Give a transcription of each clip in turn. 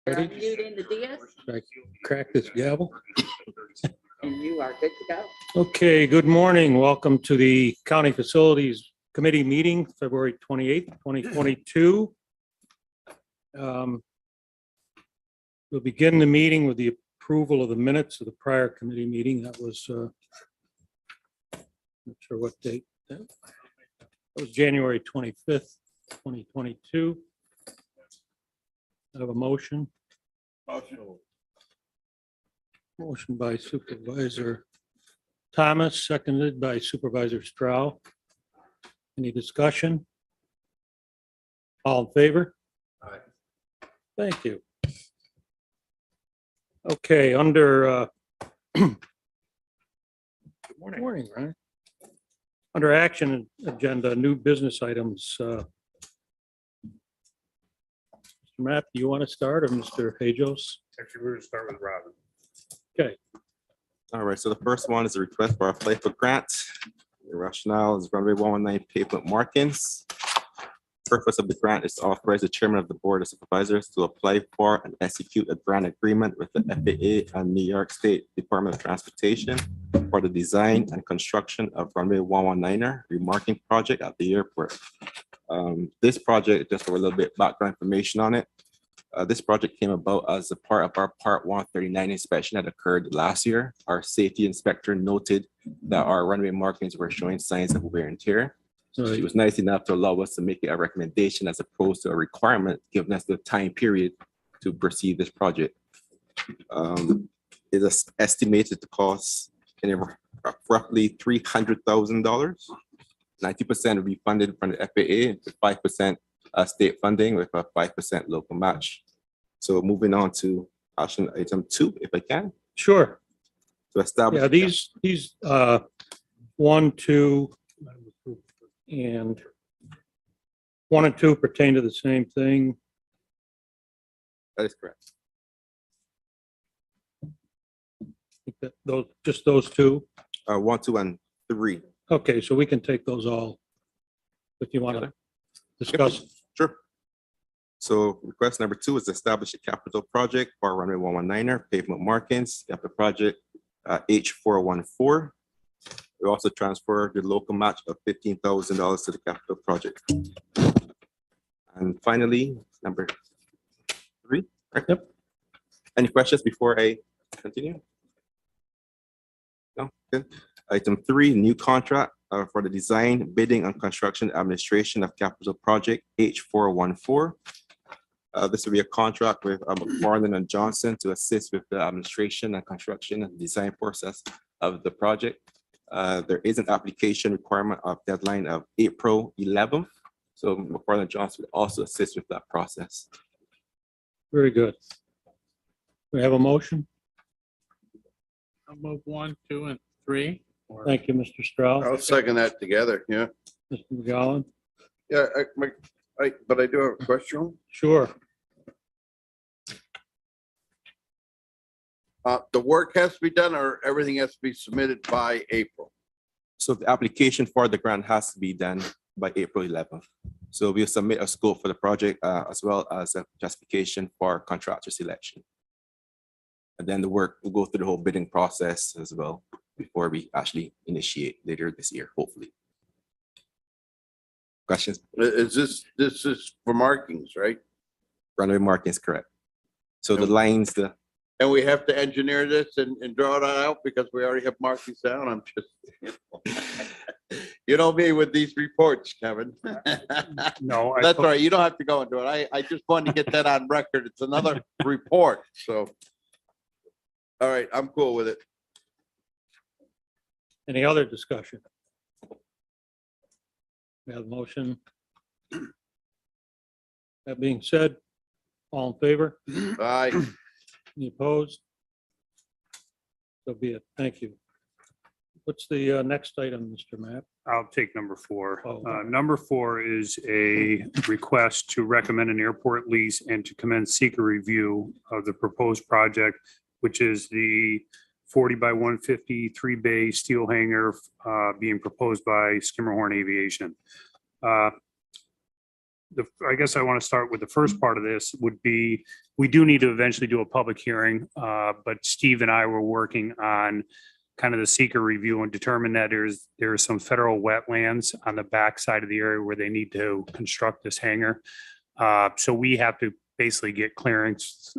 Ready? Unmute in the DS, Should I crack this gavel? and you are good to go. Okay, good morning. Welcome to the County Facilities Committee meeting, February 28th, 2022. We'll begin the meeting with the approval of the minutes of the prior committee meeting. That was, not sure what date. That was January 25th, 2022. I have a motion. Motion by Supervisor Thomas, seconded by Supervisor Stroud. Any discussion? All in favor? Aye. Thank you. Okay, under good morning, Ryan. Under action agenda, new business items. Mr. Matt, do you want to start, or Mr. Hajos? Actually, we're going to start with Robin. Okay. All right, so the first one is a request for a playful grant. The rationale is runway 119 pavement markings. Purpose of the grant is to authorize the chairman of the board of supervisors to apply for and execute a grant agreement with the FAA and New York State Department of Transportation for the design and construction of runway 119er remarking project at the airport. This project, just for a little bit background information on it. This project came about as a part of our Part 139 inspection that occurred last year. Our safety inspector noted that our runway markings were showing signs of wear and tear. So she was nice enough to allow us to make it a recommendation as opposed to a requirement, giving us the time period to proceed this project. It is estimated to cost roughly $300,000. 90% will be funded from the FAA, 5% state funding with a 5% local match. So moving on to action item 2, if I can. Sure. To establish. Yeah, these 1, 2, and 1 and 2 pertain to the same thing. That is correct. I think that those, just those two. 1, 2, and 3. Okay, so we can take those all if you want to discuss. Sure. So request number 2 is to establish a capital project for runway 119er pavement markings. You have the project H414. We also transfer the local match of $15,000 to the capital project. And finally, number 3. Right? Yep. Any questions before I continue? No? Good. Item 3, new contract for the design, bidding, and construction administration of capital project H414. This will be a contract with McFarland and Johnson to assist with the administration and construction and design process of the project. There is an application requirement of deadline of April 11th. So McFarland and Johnson will also assist with that process. Very good. We have a motion. I'll move 1, 2, and 3. Thank you, Mr. Stroud. I'll second that together, yeah. Mr. McGowan. Yeah, but I do have a question. Sure. The work has to be done or everything has to be submitted by April? So the application for the grant has to be done by April 11th. So we'll submit a scope for the project as well as a justification for contractor selection. And then the work will go through the whole bidding process as well before we actually initiate later this year, hopefully. Questions? This is for markings, right? Runway markings, correct. So the lines, And we have to engineer this and draw that out because we already have markings down. I'm just, you know me with these reports, Kevin. No, That's right. You don't have to go into it. I just wanted to get that on record. It's another report, so. All right, I'm cool with it. Any other discussion? We have a motion. That being said, all in favor? Aye. Any opposed? So be it. Thank you. What's the next item, Mr. Matt? I'll take number 4. Oh. Number 4 is a request to recommend an airport lease and to commence seeker review of the proposed project, which is the 40 by 150 3-bay steel hangar being proposed by Skimmerhorn Aviation. I guess I want to start with the first part of this would be, we do need to eventually do a public hearing, but Steve and I were working on kind of the seeker review and determine that there's some federal wetlands on the back side of the area where they need to construct this hangar. So we have to basically get clearance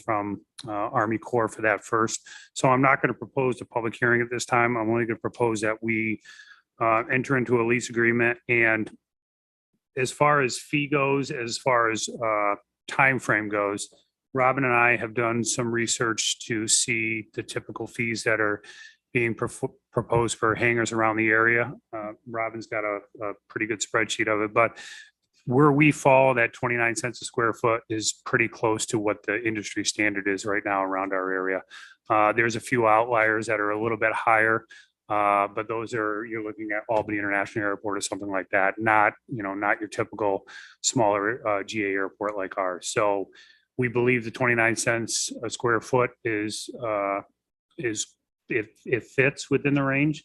from Army Corps for that first. So I'm not going to propose a public hearing at this time. I'm only going to propose that we enter into a lease agreement. And as far as fee goes, as far as timeframe goes, Robin and I have done some research to see the typical fees that are being proposed for hangars around the area. Robin's got a pretty good spreadsheet of it, but where we fall, that 29 cents a square foot is pretty close to what the industry standard is right now around our area. There's a few outliers that are a little bit higher, but those are, you're looking at Albany International Airport or something like that, not your typical smaller GA airport like ours. So we believe the 29 cents a square foot is it fits within the range.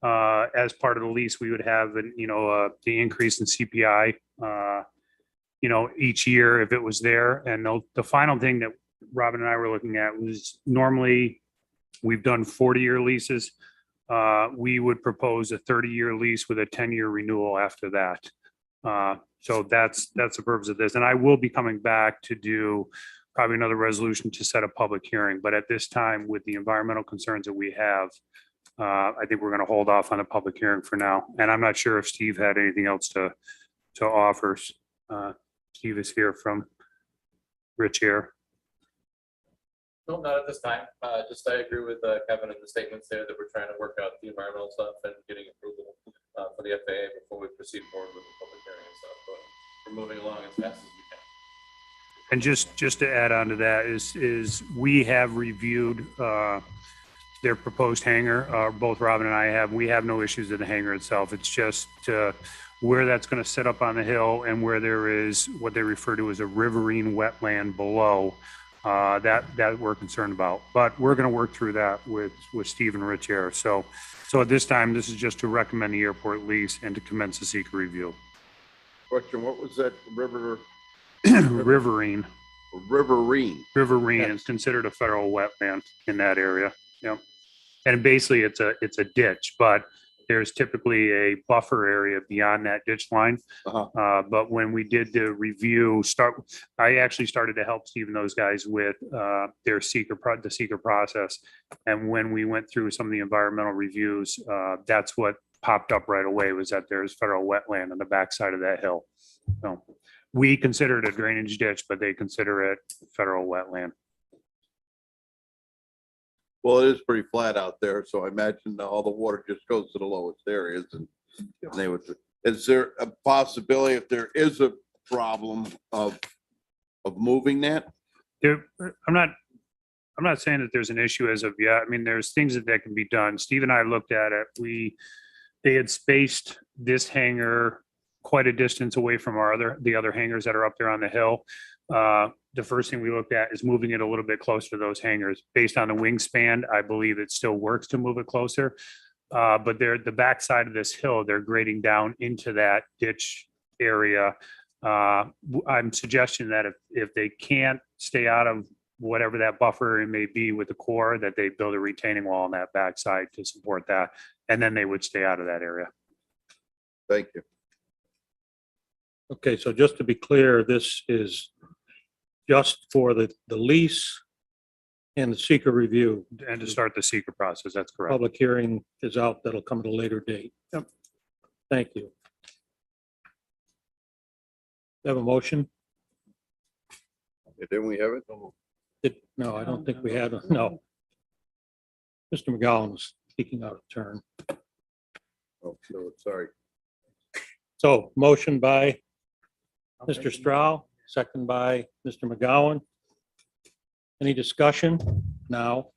As part of the lease, we would have, the increase in CPI, each year if it was there. And the final thing that Robin and I were looking at was, normally we've done 40-year leases. We would propose a 30-year lease with a 10-year renewal after that. So that's the purpose of this. And I will be coming back to do probably another resolution to set a public hearing. But at this time, with the environmental concerns that we have, I think we're going to hold off on a public hearing for now. And I'm not sure if Steve had anything else to offer. Steve is here from Rich here. No, not at this time. Just I agree with Kevin in the statements there that we're trying to work out the environmental stuff and getting approval for the FAA before we proceed forward with the public hearing and stuff. But we're moving along as fast as we can. And just to add on to that is we have reviewed their proposed hangar. Both Robin and I have. We have no issues with the hangar itself. It's just where that's going to sit up on the hill and where there is what they refer to as a riverine wetland below. That we're concerned about, but we're going to work through that with Steve and Rich here. So at this time, this is just to recommend the airport lease and to commence the seeker review. Question, what was that river? Riverine Riverine. is considered a federal wetland in that area. Yeah, and basically it's a ditch, but there's typically a buffer area beyond that ditch line. But when we did the review, I actually started to help Steve and those guys with their seeker process. And when we went through some of the environmental reviews, that's what popped up right away, was that there's federal wetland on the backside of that hill. So we consider it a drainage ditch, but they consider it federal wetland. Well, it is pretty flat out there, so I imagine all the water just goes to the lowest areas, and they would. Is there a possibility, if there is a problem, of moving that? I'm not saying that there's an issue as of yet. I mean, there's things that can be done. Steve and I looked at it. They had spaced this hangar quite a distance away from the other hangars that are up there on the hill. The first thing we looked at is moving it a little bit closer to those hangars. Based on the wingspan, I believe it still works to move it closer. But the backside of this hill, they're grading down into that ditch area. I'm suggesting that if they can't stay out of whatever that buffer area may be with the Corps, that they build a retaining wall on that backside to support that, and then they would stay out of that area. Thank you. Okay, so just to be clear, this is just for the lease and the seeker review. And to start the seeker process, that's correct. Public hearing is out. That'll come at a later date. Yep. Thank you. Have a motion? Didn't we have it? No, I don't think we had. No. Mr. McGowan was speaking out of turn. Oh, so sorry. So motion by Mr. Stroud, second by Mr. McGowan. Any discussion now?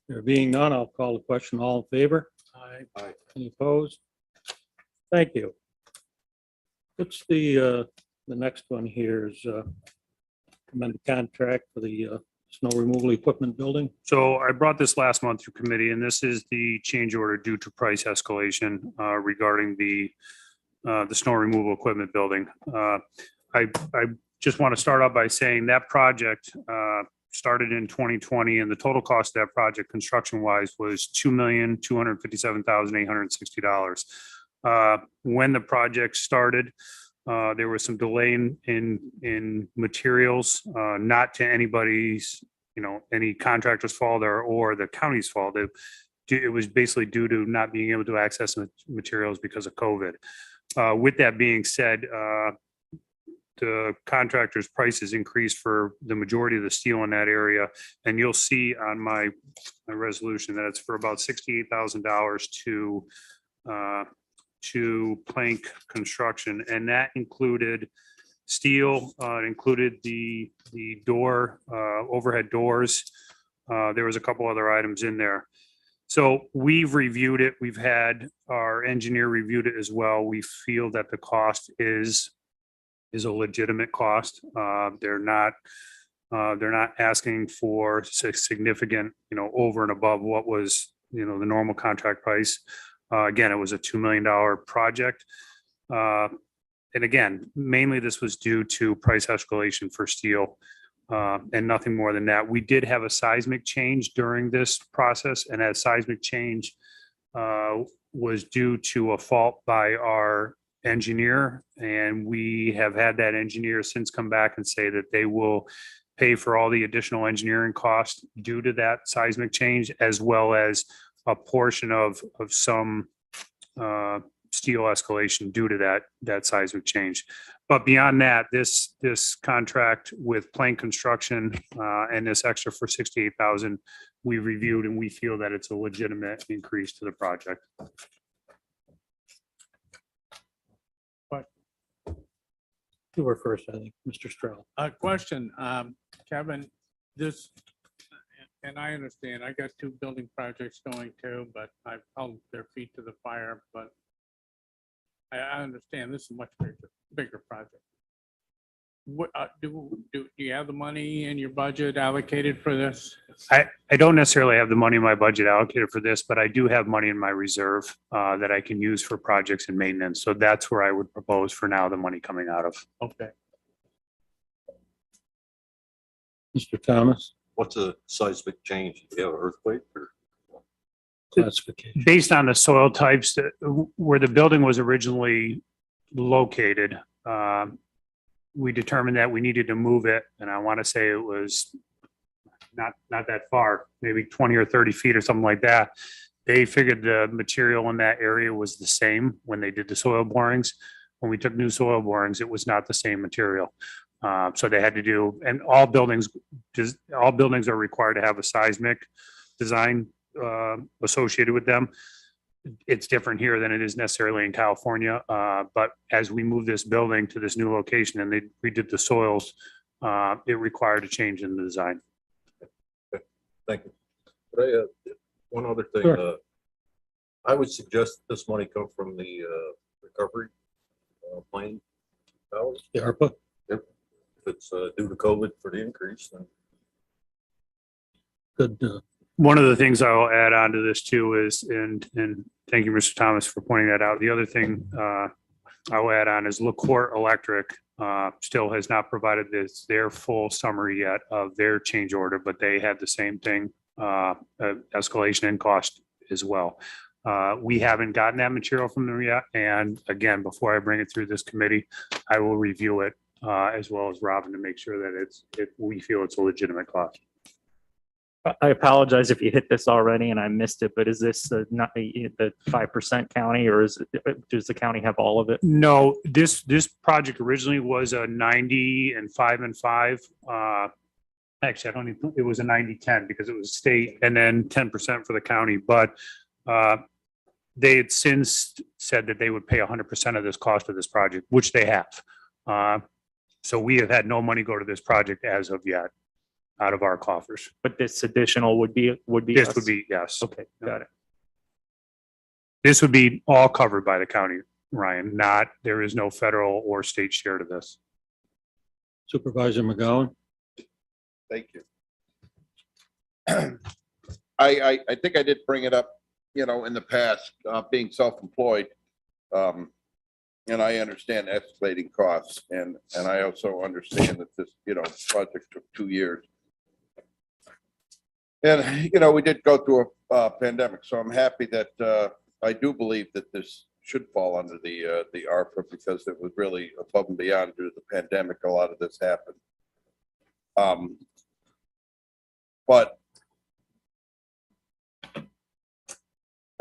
There being none, I'll call the question. All in favor? Aye. Any opposed? Thank you. What's the next one here is commend the contract for the snow removal equipment building. So I brought this last month through committee, and this is the change order due to price escalation regarding the snow removal equipment building. I just want to start out by saying that project started in 2020, and the total cost of that project, construction-wise, was $2,257,860. When the project started, there was some delay in materials, not to anybody's, any contractor's fault or the county's fault. It was basically due to not being able to access materials because of COVID. With that being said, the contractor's prices increased for the majority of the steel in that area. And you'll see on my resolution that it's for about $68,000 to Plank Construction. And that included steel, it included the door, overhead doors. There was a couple other items in there. So we've reviewed it. We've had our engineer reviewed it as well. We feel that the cost is a legitimate cost. They're not asking for significant, over and above what was, the normal contract price. Again, it was a $2 million project. And again, mainly this was due to price escalation for steel. And nothing more than that. We did have a seismic change during this process, and that seismic change was due to a fault by our engineer, and we have had that engineer since come back and say that they will pay for all the additional engineering costs due to that seismic change, as well as a portion of some steel escalation due to that seismic change. But beyond that, this contract with Plank Construction and this extra for $68,000, we reviewed, and we feel that it's a legitimate increase to the project. You were first, I think, Mr. Stroud. A question, Kevin, this, and I understand, I got 2 building projects going too, but I've held their feet to the fire, but I understand this is a much bigger project. What, do you have the money in your budget allocated for this? I don't necessarily have the money in my budget allocated for this, but I do have money in my reserve that I can use for projects and maintenance. So that's where I would propose for now the money coming out of. Okay. Mr. Thomas, What's a seismic change? You have an earthquake or? classification. Based on the soil types where the building was originally located, we determined that we needed to move it, and I want to say it was not that far, maybe 20 or 30 feet or something like that. They figured the material in that area was the same when they did the soil borings. When we took new soil borings, it was not the same material. So they had to do, and all buildings are required to have a seismic design associated with them. It's different here than it is necessarily in California. But as we move this building to this new location and they redid the soils, it required a change in the design. Thank you. But one other thing, Sure. I would suggest this money come from the recovery plan. Dollars. The ARPA, If it's due to COVID for the increase, then good. One of the things I'll add on to this too is, and thank you, Mr. Thomas, for pointing that out. The other thing I'll add on is LaCourt Electric still has not provided their full summary yet of their change order, but they had the same thing, escalation in cost as well. We haven't gotten that material from them yet. And again, before I bring it through this committee, I will review it as well as Robin to make sure that we feel it's a legitimate cost. I apologize if you hit this already and I missed it, but is this not the 5% county, or does the county have all of it? No, this project originally was a 90 and 5 and 5. Actually, I don't even, it was a 90-10 because it was state, and then 10% for the county. But they had since said that they would pay 100% of this cost of this project, which they have. So we have had no money go to this project as of yet out of our coffers. But this additional would be This us? would be, yes. Okay, got it. This would be all covered by the county, Ryan, there is no federal or state share to this. Supervisor McGowan, Thank you. I think I did bring it up, in the past, being self-employed. And I understand escalating costs and I also understand that this, project took 2 years. And, we did go through a pandemic, so I'm happy that I do believe that this should fall under the ARPA because it was really above and beyond due to the pandemic. A lot of this happened. But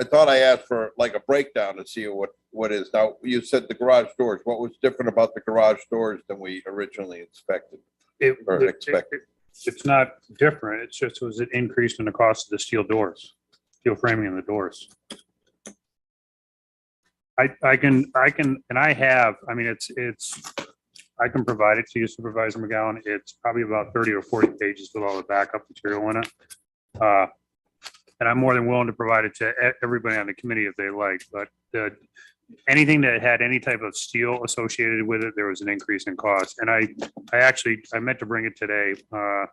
I thought I asked for like a breakdown to see what is. Now, you said the garage doors. What was different about the garage doors than we originally expected? Or expected? It's not different. It's just, it was an increase in the cost of the steel doors, steel framing in the doors. I can, and I have, I mean, I can provide it to you, Supervisor McGowan. It's probably about 30 or 40 pages with all the backup material in it. And I'm more than willing to provide it to everybody on the committee if they like, but anything that had any type of steel associated with it, there was an increase in cost. And I meant to bring it today, but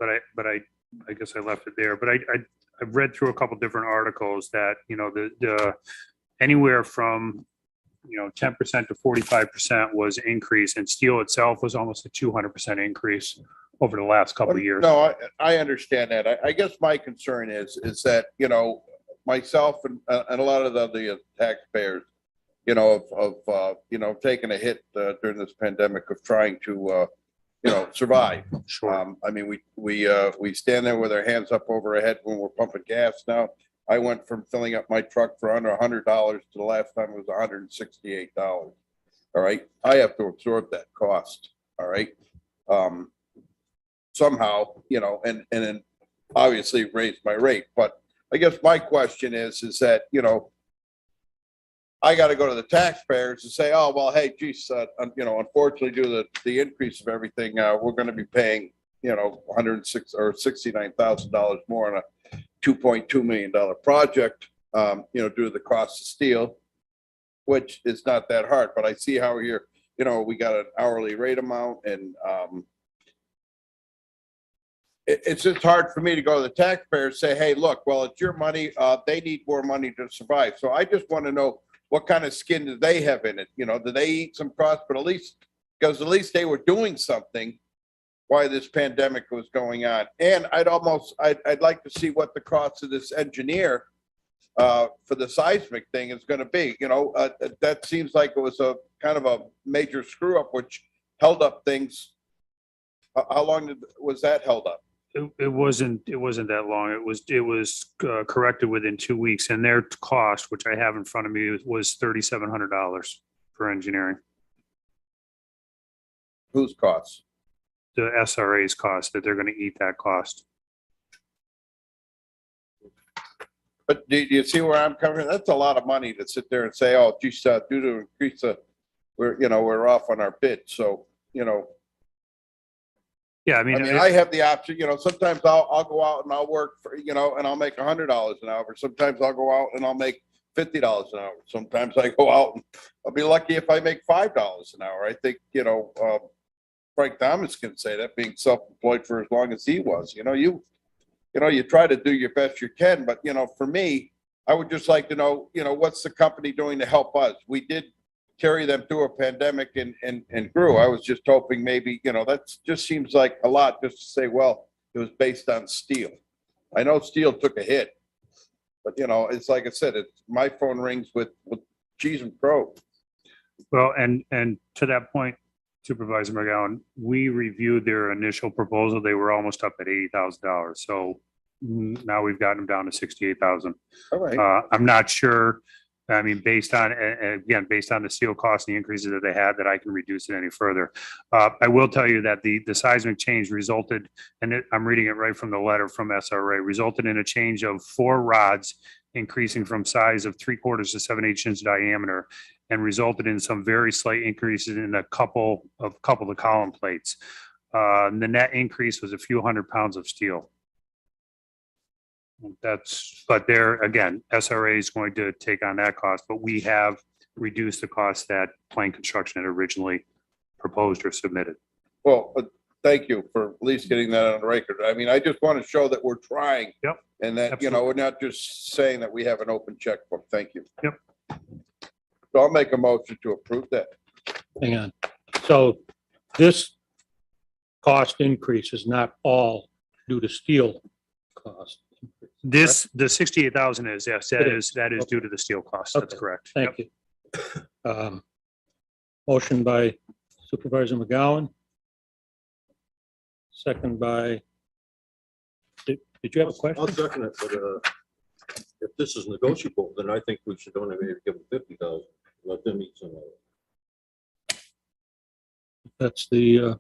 I guess I left it there. But I've read through a couple different articles that, the anywhere from, 10% to 45% was increase, and steel itself was almost a 200% increase over the last couple of years. No, I understand that. I guess my concern is that, myself and a lot of the other taxpayers, of taking a hit during this pandemic of trying to, survive. Sure. I mean, we stand there with our hands up over our head when we're pumping gas now. I went from filling up my truck for under $100 to the last time it was $168. All right. I have to absorb that cost. All right. Somehow, and then obviously raise my rate. But I guess my question is that, I got to go to the taxpayers and say, oh, well, hey, geez, unfortunately, due to the increase of everything, we're going to be paying, $106 or $69,000 more on a $2.2 million project, due to the cost of steel, which is not that hard. But I see how here, we got an hourly rate amount, and it's just hard for me to go to the taxpayers and say, hey, look, well, it's your money. They need more money to survive. So I just want to know what kind of skin do they have in it? Do they eat some cost? But at least they were doing something while this pandemic was going on. And I'd like to see what the cost of this engineer for the seismic thing is going to be. That seems like it was a kind of a major screw up, which held up things. How long was that held up? It wasn't that long. It was corrected within 2 weeks, and their cost, which I have in front of me, was $3,700 for engineering. Whose costs? The SRA's cost, that they're going to eat that cost. But do you see where I'm coming from? That's a lot of money to sit there and say, oh, geez, due to increase we're off on our bid. So, Yeah, I mean, I have the option, sometimes I'll go out and I'll work for, and I'll make $100 an hour. Sometimes I'll go out and I'll make $50 an hour. Sometimes I go out and I'll be lucky if I make $5 an hour. I think, Frank Thomas can say that, being self-employed for as long as he was. You try to do your best you can, but for me, I would just like to know, what's the company doing to help us? We did carry them through a pandemic and grew. I was just hoping maybe, that just seems like a lot just to say, well, it was based on steel. I know steel took a hit, but it's like I said, my phone rings with cheese and crow. well, and to that point, Supervisor McGowan, we reviewed their initial proposal. They were almost up at $80,000. So now we've gotten them down to 68,000. All right. I'm not sure. I mean, based on the steel cost and the increases that they had, that I can reduce it any further. I will tell you that the seismic change resulted, and I'm reading it right from the letter from SRA, resulted in a change of 4 rods, increasing from size of 3/4 to 7/8 inch diameter, and resulted in some very slight increases in a couple of column plates. The net increase was a few hundred pounds of steel. But there, again, SRA is going to take on that cost, but we have reduced the cost that Plain Construction had originally proposed or submitted. Well, thank you for at least getting that on the record. I mean, I just want to show that we're trying. Yep. And that, you know, we're not just saying that we have an open checkbook. Thank you. Yep. So I'll make a motion to approve that. Hang on. So this cost increase is not all due to steel cost. This, the 68,000 is, yes, It is. that is due to the steel cost. That's Okay. correct. Thank you. Motion by Supervisor McGowan. Second by, did you have a question? I'll second it, but if this is negotiable, then I think we should only maybe give them 50,000, let them eat some of it. That's the,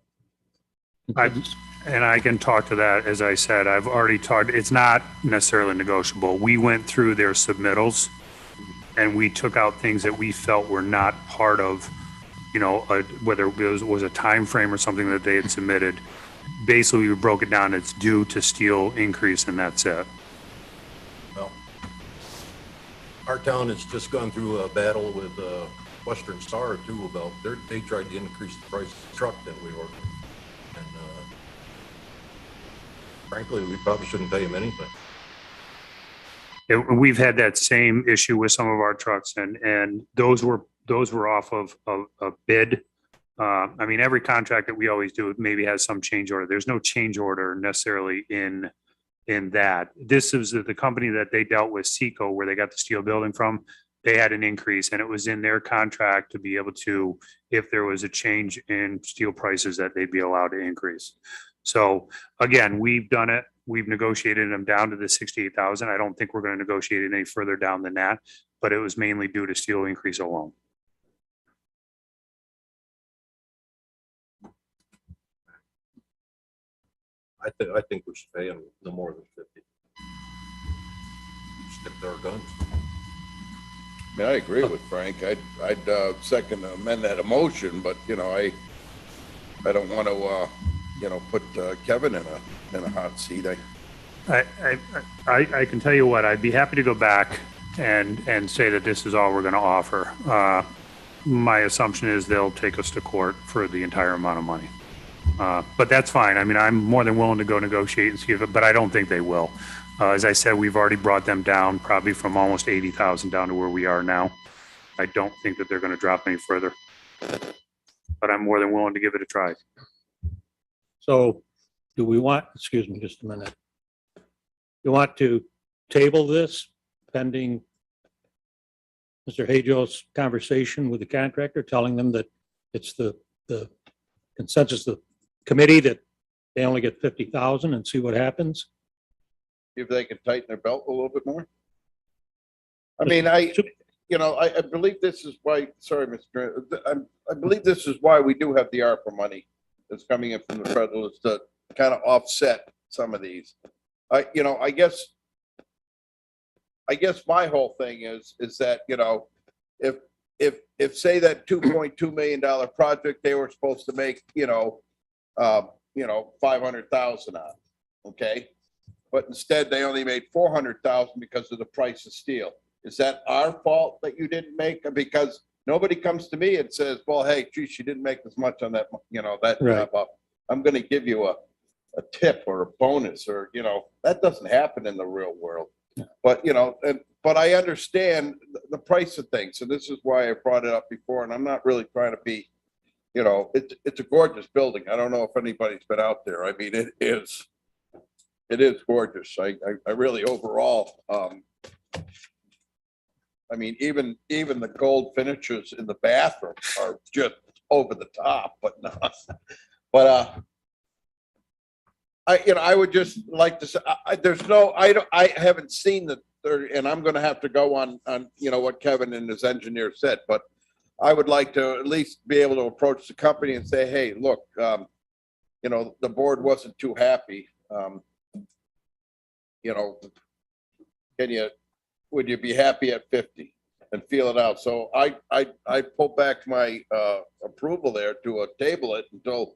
And I can talk to that. As I said, I've already talked, it's not necessarily negotiable. We went through their submittals and we took out things that we felt were not part of, you know, whether it was a time frame or something that they had submitted. Basically, we broke it down. It's due to steel increase and that's it. Well, our town has just gone through a battle with Western Star too about they tried to increase the price of the truck that we ordered. And frankly, we probably shouldn't pay them anything. We've had that same issue with some of our trucks and those were off of a bid. I mean, every contract that we always do maybe has some change order. There's no change order necessarily in that. This is the company that they dealt with, Seco, where they got the steel building from. They had an increase and it was in their contract to be able to, if there was a change in steel prices, that they'd be allowed to increase. So again, we've done it. We've negotiated them down to the 68,000. I don't think we're going to negotiate it any further down than that, but it was mainly due to steel increase alone. I think we should pay them no more than 50. Stick to our guns. I mean, I agree with Frank. I'd second amend that motion, but you know, I don't want to you know, put Kevin in a hot seat. I can tell you what, I'd be happy to go back and say that this is all we're going to offer. My assumption is they'll take us to court for the entire amount of money. But that's fine. I mean, I'm more than willing to go negotiate and see if, but I don't think they will. As I said, we've already brought them down probably from almost 80,000 down to where we are now. I don't think that they're going to drop any further, but I'm more than willing to give it a try. so do we want, excuse me, just a minute. You want to table this pending Mr. Hajo's conversation with the contractor, telling them that it's the consensus of the committee that they only get 50,000 and see what happens? If they can tighten their belt a little bit more. I mean, you know, I believe this is why, sorry, Mr. I believe this is why we do have the ARPA money that's coming in from the federal, is to kind of offset some of these. You know, I guess my whole thing is that, you know, if say that $2.2 million project, they were supposed to make, 500,000 on, okay? But instead they only made 400,000 because of the price of steel. Is that our fault that you didn't make? Because nobody comes to me and says, well, hey, gee, she didn't make as much on that, that Right. job. I'm going to give you a tip or a bonus, or, that doesn't happen in the real world. But, but I understand the price of things. And this is why I brought it up before. And I'm not really trying to be, it's a gorgeous building. I don't know if anybody's been out there. I mean, it is gorgeous. I really overall, I mean, even the gold finishes in the bathroom are just over the top, but I would just like to say, I haven't seen and I'm going to have to go on, what Kevin and his engineer said, but I would like to at least be able to approach the company and say, hey, look, the board wasn't too happy. Would you be happy at 50 and feel it out? So I pull back my approval there to table it until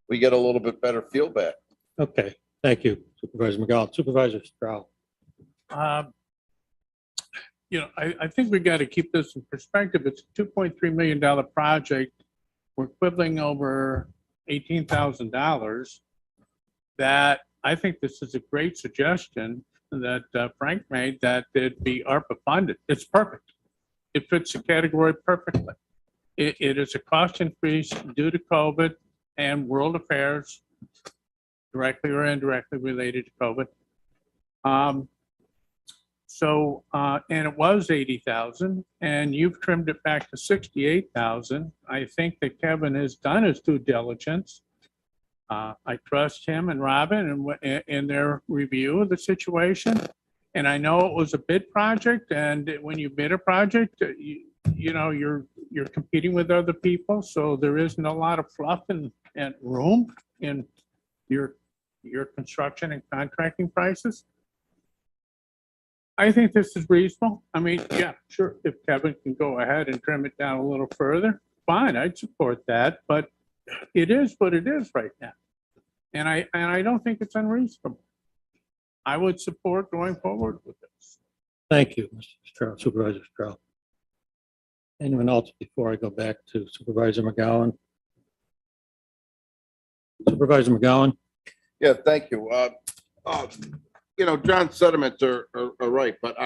we get a little bit better feel back. Okay, thank you, Supervisor McGowan. Supervisor Stroud. I think we got to keep this in perspective. It's a $2.3 million project. We're quibbling over $18,000, that I think this is a great suggestion that Frank made, that it be ARPA funded. It's perfect. It fits the category perfectly. It is a cost increase due to COVID and world affairs, directly or indirectly related to COVID. And it was 80,000, and you've trimmed it back to 68,000. I think that Kevin has done his due diligence. I trust him and Robin in their review of the situation. And I know it was a bid project, and when you bid a project, you know, you're competing with other people, so there isn't a lot of fluff and room in your construction and contracting prices. I think this is reasonable. I mean, yeah, sure, if Kevin can go ahead and trim it down a little further, fine, I'd support that, but it is what it is right now. And I don't think it's unreasonable. I would support going forward with this. Thank you, Mr. Stroud, Supervisor Stroud. Anyone else before I go back to Supervisor McGowan? Supervisor McGowan? Yeah, thank you. You know, John's sentiments are right, but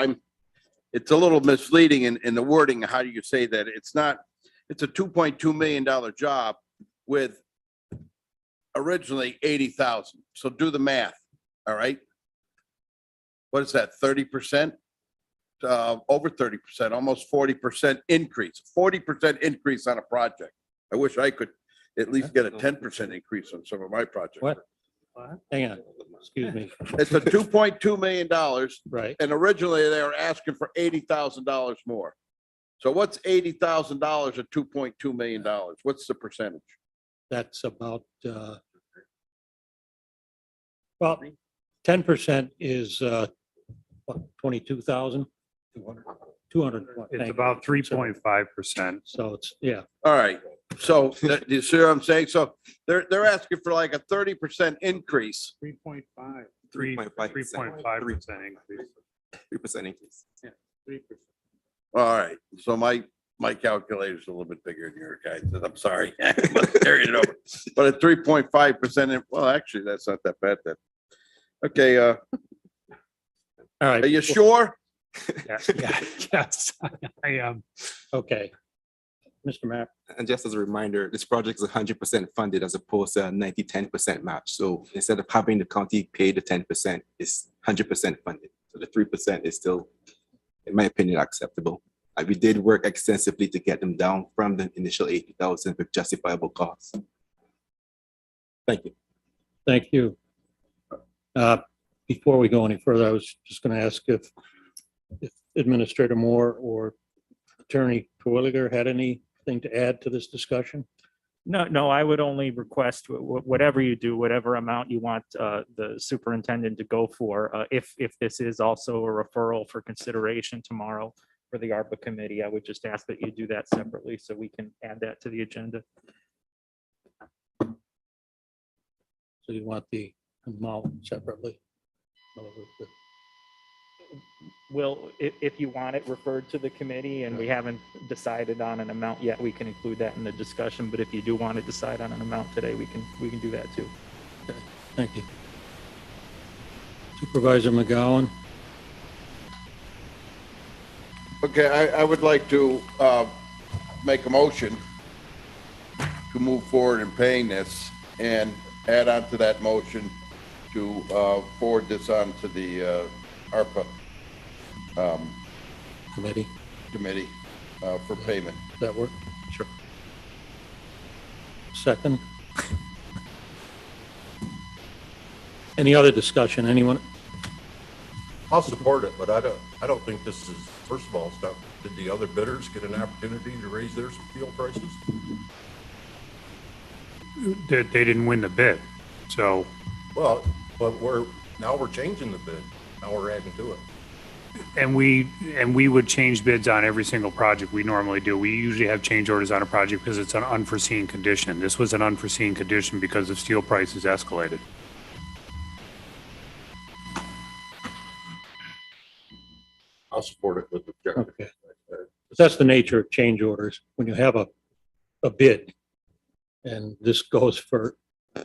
it's a little misleading in the wording. How do you say that? It's a $2.2 million job with originally 80,000. So do the math. All right. What is that? 30%? Over 30%, almost 40% increase, 40% increase on a project. I wish I could at least get a 10% increase on some of my projects. What? Hang on, excuse me. It's a $2.2 million. Right. And originally they were asking for $80,000 more. So what's $80,000 at $2.2 million? What's the percentage? That's about, well, 10% is, what, 22,000? 200. It's about 3.5%. So it's, yeah, All right. So do you see what I'm saying? So they're asking for like a 30% increase. 3.5, 3.5% increase. 3% increase. 3%. All right. So my calculator's a little bit bigger than your guys. I'm sorry. Carrying it over. But at 3.5%, well, actually, that's not that bad then. Okay. all right. Are you sure? Yeah, yes, I am. Okay. Mr. Mapp, And just as a reminder, this project is 100% funded as opposed to a 90-10% match. So instead of having the county pay the 10%, it's 100% funded. So the 3% is still, in my opinion, acceptable. We did work extensively to get them down from the initial 80,000 with justifiable costs. Thank you. thank you. Before we go any further, I was just going to ask if Administrator Moore or Attorney Terwilliger had anything to add to this discussion? No, I would only request whatever you do, whatever amount you want the superintendent to go for. If this is also a referral for consideration tomorrow for the ARPA committee, I would just ask that you do that separately so we can add that to the agenda. So you want the amount separately? Will, if you want it referred to the committee and we haven't decided on an amount yet, we can include that in the discussion. But if you do want to decide on an amount today, we can do that too. Okay, thank you. Supervisor McGowan? Okay, I would like to make a motion to move forward in paying this and add on to that motion to forward this on to the ARPA Committee, committee for payment. does that work? Sure. Second? Any other discussion? Anyone? I'll support it, but I don't think this is, first of all, it's not, did the other bidders get an opportunity to raise their steel prices? They didn't win the bid, so Well, but now we're changing the bid. Now we're adding to it. and we would change bids on every single project we normally do. We usually have change orders on a project because it's an unforeseen condition. This was an unforeseen condition because of steel prices escalated. I'll support it with the. Okay. That's the nature of change orders. When you have a bid And this goes for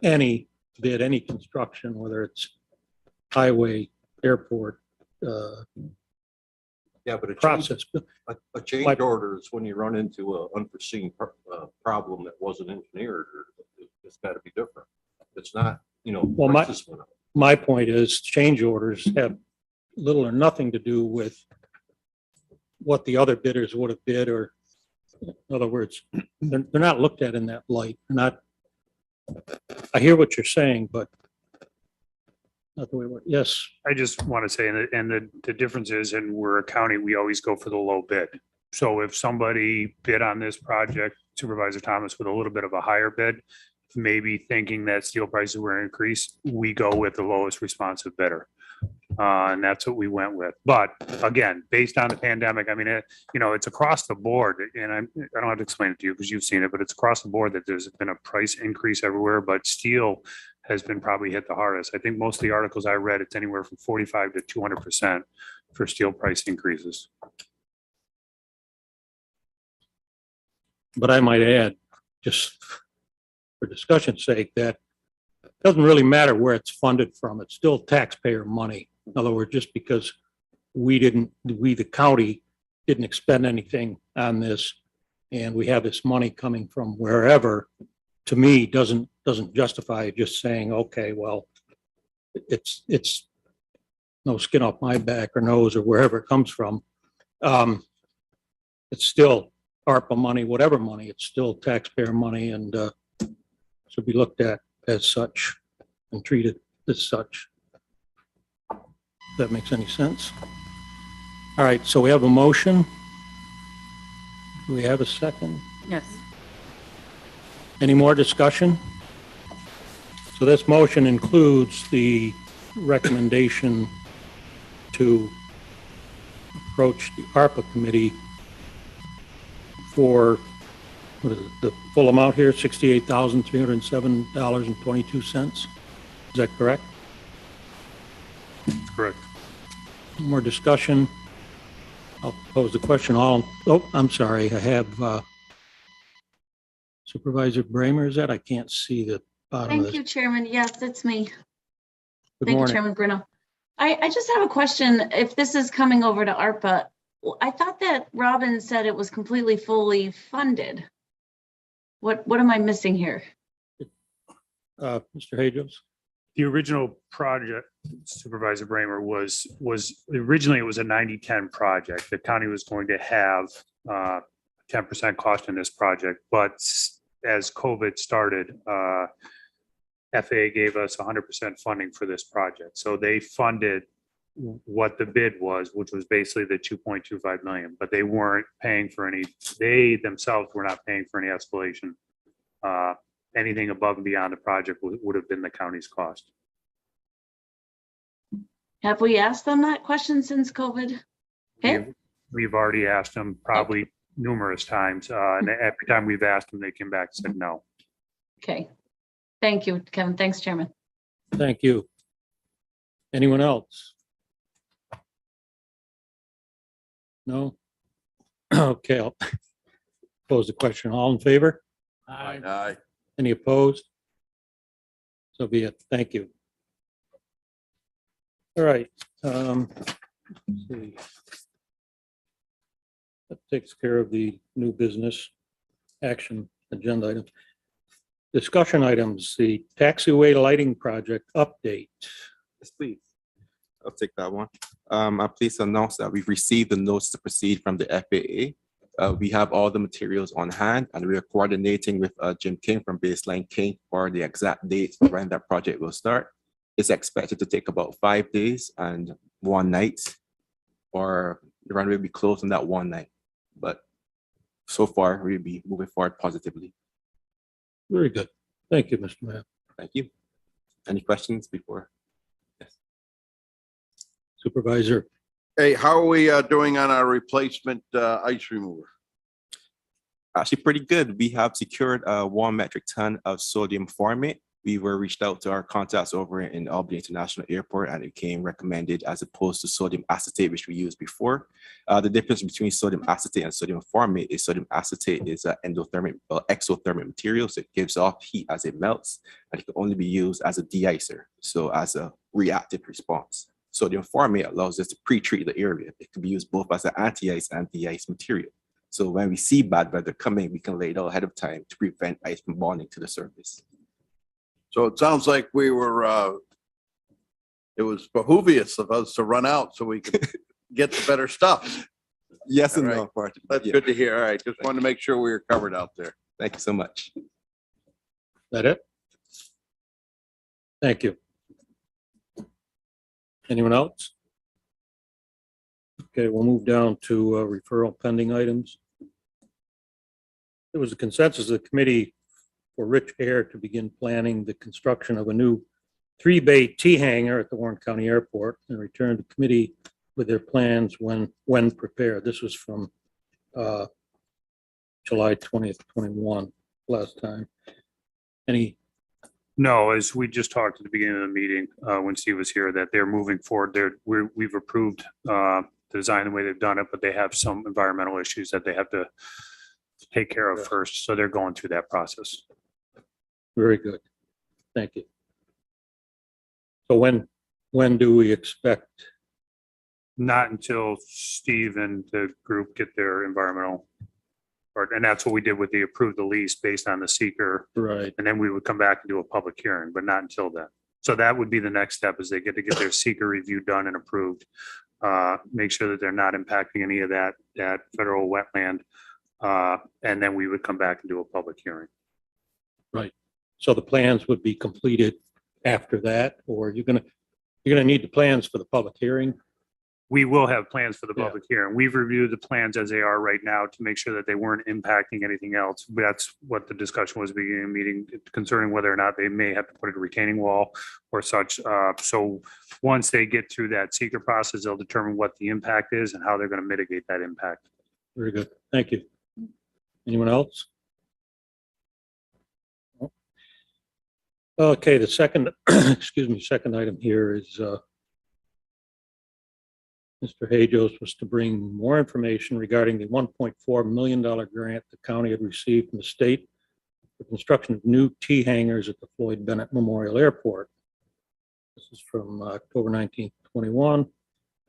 any bid, any construction, whether it's highway, airport, Yeah, but process. a change order is when you run into an unforeseen problem that wasn't engineered, or it's got to be different. It's not, Well, prices went up. my point is change orders have little or nothing to do with what the other bidders would have bid, or in other words, they're not looked at in that light. They're not, I hear what you're saying, but not the way, yes, I just want to say, and the difference is, and we're a county, we always go for the low bid. So if somebody bid on this project, Supervisor Thomas, with a little bit of a higher bid, maybe thinking that steel prices were increased, we go with the lowest responsive bidder. And that's what we went with. But again, based on the pandemic, I mean, it's across the board, and I don't have to explain it to you because you've seen it, but it's across the board that there's been a price increase everywhere, but steel has been probably hit the hardest. I think most of the articles I read, it's anywhere from 45 to 200% for steel price increases. but I might add, just for discussion's sake, that it doesn't really matter where it's funded from. It's still taxpayer money. In other words, just because we, the county, didn't expend anything on this, and we have this money coming from wherever, to me, doesn't justify just saying, okay, well, it's no skin off my back or nose or wherever it comes from. It's still ARPA money, whatever money, it's still taxpayer money, and should be looked at as such and treated as such. If that makes any sense. All right, so we have a motion. Do we have a second? Yes. Any more discussion? So this motion includes the recommendation to approach the ARPA committee for, what is it, the full amount here, $68,307.22. Is that correct? That's correct. More discussion? I'll pose the question. I'm sorry, I have Supervisor Bramer, is that? I can't see the bottom of Thank this. you, Chairman. Yes, it's me. Good Thank you, morning. Chairman Bruno. I just have a question. If this is coming over to ARPA, I thought that Robin said it was completely fully funded. What am I missing here? Mr. Hajos? The original project, Supervisor Bramer, was originally it was a 90-10 project. The county was going to have 10% cost in this project, but as COVID started, FAA gave us 100% funding for this project. So they funded what the bid was, which was basically the 2.25 million, but they weren't paying for any, they themselves were not paying for any escalation. Anything above and beyond the project would have been the county's cost. Have we asked them that question since COVID? Okay, We've already asked them probably numerous times, and every time we've asked them, they came back and said no. okay. Thank you, Kevin. Thanks, Chairman. Thank you. Anyone else? No? Okay, I'll pose the question. All in favor? Aye. Any opposed? So be it. Thank you. All right. Let's see. That takes care of the new business action agenda items. Discussion items, the taxiway lighting project update. Yes, please. I'll take that one. I'm pleased to announce that we've received the notice to proceed from the FAA. We have all the materials on hand, and we are coordinating with Jim King from Baseline King for the exact date for when that project will start. It's expected to take about 5 days and 1 night, or the runway will be closed on that 1 night. But so far, we'll be moving forward positively. Very good. Thank you, Mr. Mayor. Thank you. Any questions before? Yes. Supervisor. Hey, how are we doing on our replacement ice remover? Actually pretty good. We have secured 1 metric ton of sodium formate. we were reached out to our contacts over in Albany International Airport, and it came recommended as opposed to sodium acetate, which we used before. The difference between sodium acetate and sodium formate is sodium acetate is an endothermic, exothermic material, so it gives off heat as it melts, and it can only be used as a de-icer, so as a reactive response. Sodium formate allows us to pre-treat the area. It can be used both as an anti-ice and de-ice material. So when we see bad weather coming, we can lay it out ahead of time to prevent ice from bonding to the surface. So it sounds like we were, it was behoovious of us to run out so we could get the better stuff. Yes and All no, right. unfortunately. That's Yeah. good to hear. All right, just wanted to make sure we were covered out there. Thank you so much. That it? Thank you. Anyone else? Okay, we'll move down to referral pending items. There was a consensus of the committee for Rich Air to begin planning the construction of a new 3-bay T hangar at the Warren County Airport and return to committee with their plans when prepared. This was from July 20th, 21, last time. Any, No, as we just talked at the beginning of the meeting, when Steve was here, that they're moving forward. We've approved the design the way they've done it, but they have some environmental issues that they have to take care of first. So they're going through that process. very good. Thank you. So when do we expect? Not until Steve and the group get their environmental part. And that's what we did with the approved the lease based on the seeker. Right, And then we would come back and do a public hearing, but not until then. So that would be the next step is they get to get their seeker review done and approved. Make sure that they're not impacting any of that federal wetland. And then we would come back and do a public hearing. so the plans would be completed after that, or you're gonna need the plans for the public hearing? We will have plans for the Yeah. public hearing. We've reviewed the plans as they are right now to make sure that they weren't impacting anything else. That's what the discussion was beginning of the meeting concerning whether or not they may have to put a retaining wall or such. So once they get through that seeker process, they'll determine what the impact is and how they're going to mitigate that impact. Very good, thank you. Anyone else? Okay, the second, second item here is Mr. Hajos was to bring more information regarding the $1.4 million grant the county had received from the state for construction of new T hangars at the Floyd Bennett Memorial Airport. This is from October 19th, 21.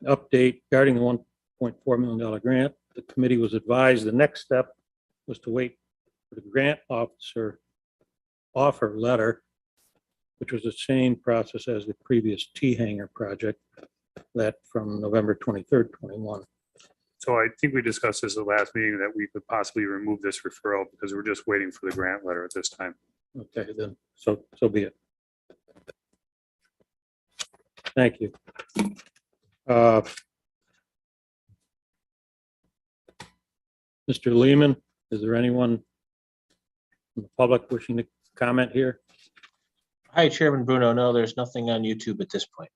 An update regarding the $1.4 million grant. The committee was advised the next step was to wait for the grant officer offer letter, which was the same process as the previous T hangar project, that from November 23rd, 21. So I think we discussed this at the last meeting that we could possibly remove this referral because we're just waiting for the grant letter at this time. Okay, then, so be it. Thank you. Mr. Lehman, is there anyone in the public wishing to comment here? Hi, Chairman Bruno. No, there's nothing on YouTube at this point.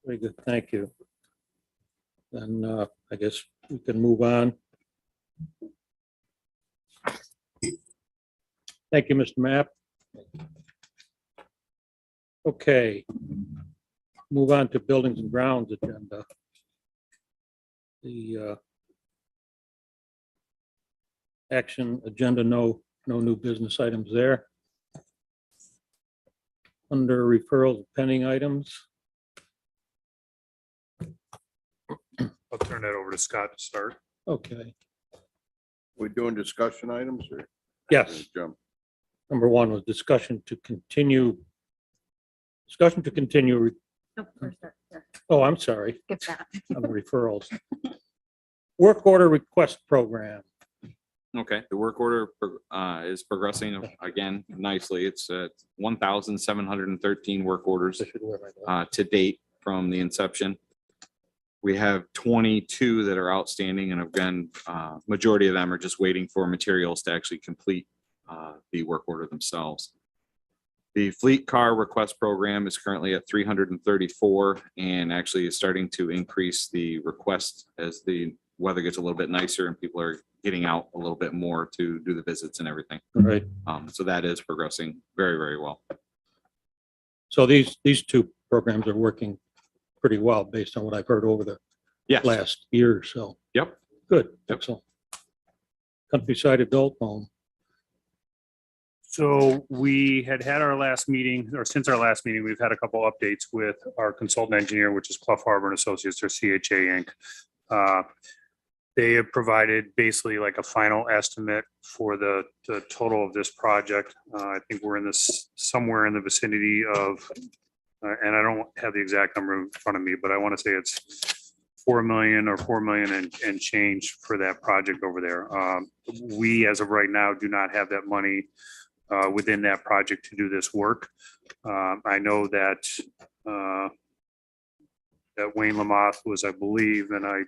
Very good, thank you. Then I guess we can move on. Thank you, Mr. Mapp. Okay. Move on to buildings and grounds agenda. The action agenda, no new business items there. Under referrals of pending items. I'll turn that over to Scott to start. Okay, We doing discussion items or? yes. Jump. Number one was discussion to continue. No, first, there. Oh, I'm sorry, Skip that. on the referrals. Work order request program. Okay, the work order is progressing again nicely. It's 1,713 work orders I should wear my glasses. to date from the inception. We have 22 that are outstanding, and again, majority of them are just waiting for materials to actually complete the work order themselves. The fleet car request program is currently at 334 and actually is starting to increase the request as the weather gets a little bit nicer and people are getting out a little bit more to do the visits and everything. All right, So that is progressing very, very well. So these two programs are working pretty well based on what I've heard over the Yes. last year or so. Yep. Good, excellent. Countryside Adult Home. So we had our last meeting, or since our last meeting, we've had a couple updates with our consultant engineer, which is Clough Harbor and Associates, or CHA Inc. They have provided basically like a final estimate for the total of this project. I think we're in this somewhere in the vicinity of, and I don't have the exact number in front of me, but I want to say it's 4 million or 4 million and change for that project over there. We, as of right now, do not have that money within that project to do this work. I know that that Wayne Lamothe was, I believe, and I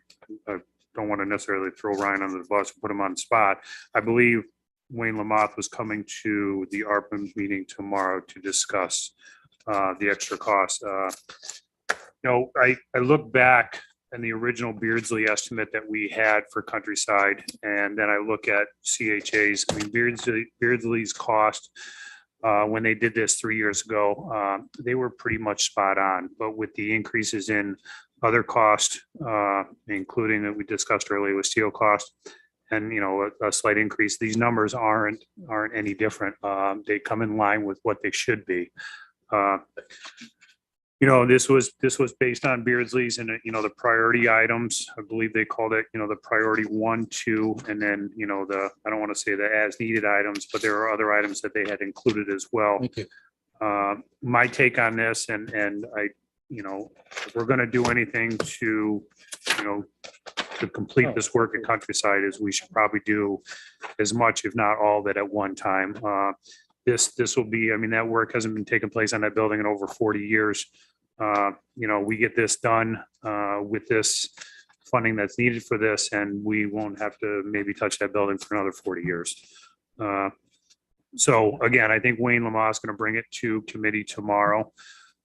don't want to necessarily throw Ryan under the bus and put him on the spot. I believe Wayne Lamothe was coming to the ARPA meeting tomorrow to discuss the extra cost. I look back and the original Beardsley estimate that we had for Countryside, and then I look at CHA's. I mean, Beardsley's cost when they did this 3 years ago, they were pretty much spot on. But with the increases in other costs, including that we discussed earlier with steel cost, and a slight increase, these numbers aren't any different. They come in line with what they should be. This was based on Beardsley's and, the priority items. I believe they called it, the priority 1, 2, and then, I don't want to say the as needed items, but there are other items that they had included as well. Thank you. My take on this, and I, if we're going to do anything to complete this work at Countryside, is we should probably do as much, if not all of it at one time. This will be, that work hasn't been taking place on that building in over 40 years. We get this done with this funding that's needed for this, and we won't have to maybe touch that building for another 40 years. So again, I think Wayne Lamothe is going to bring it to committee tomorrow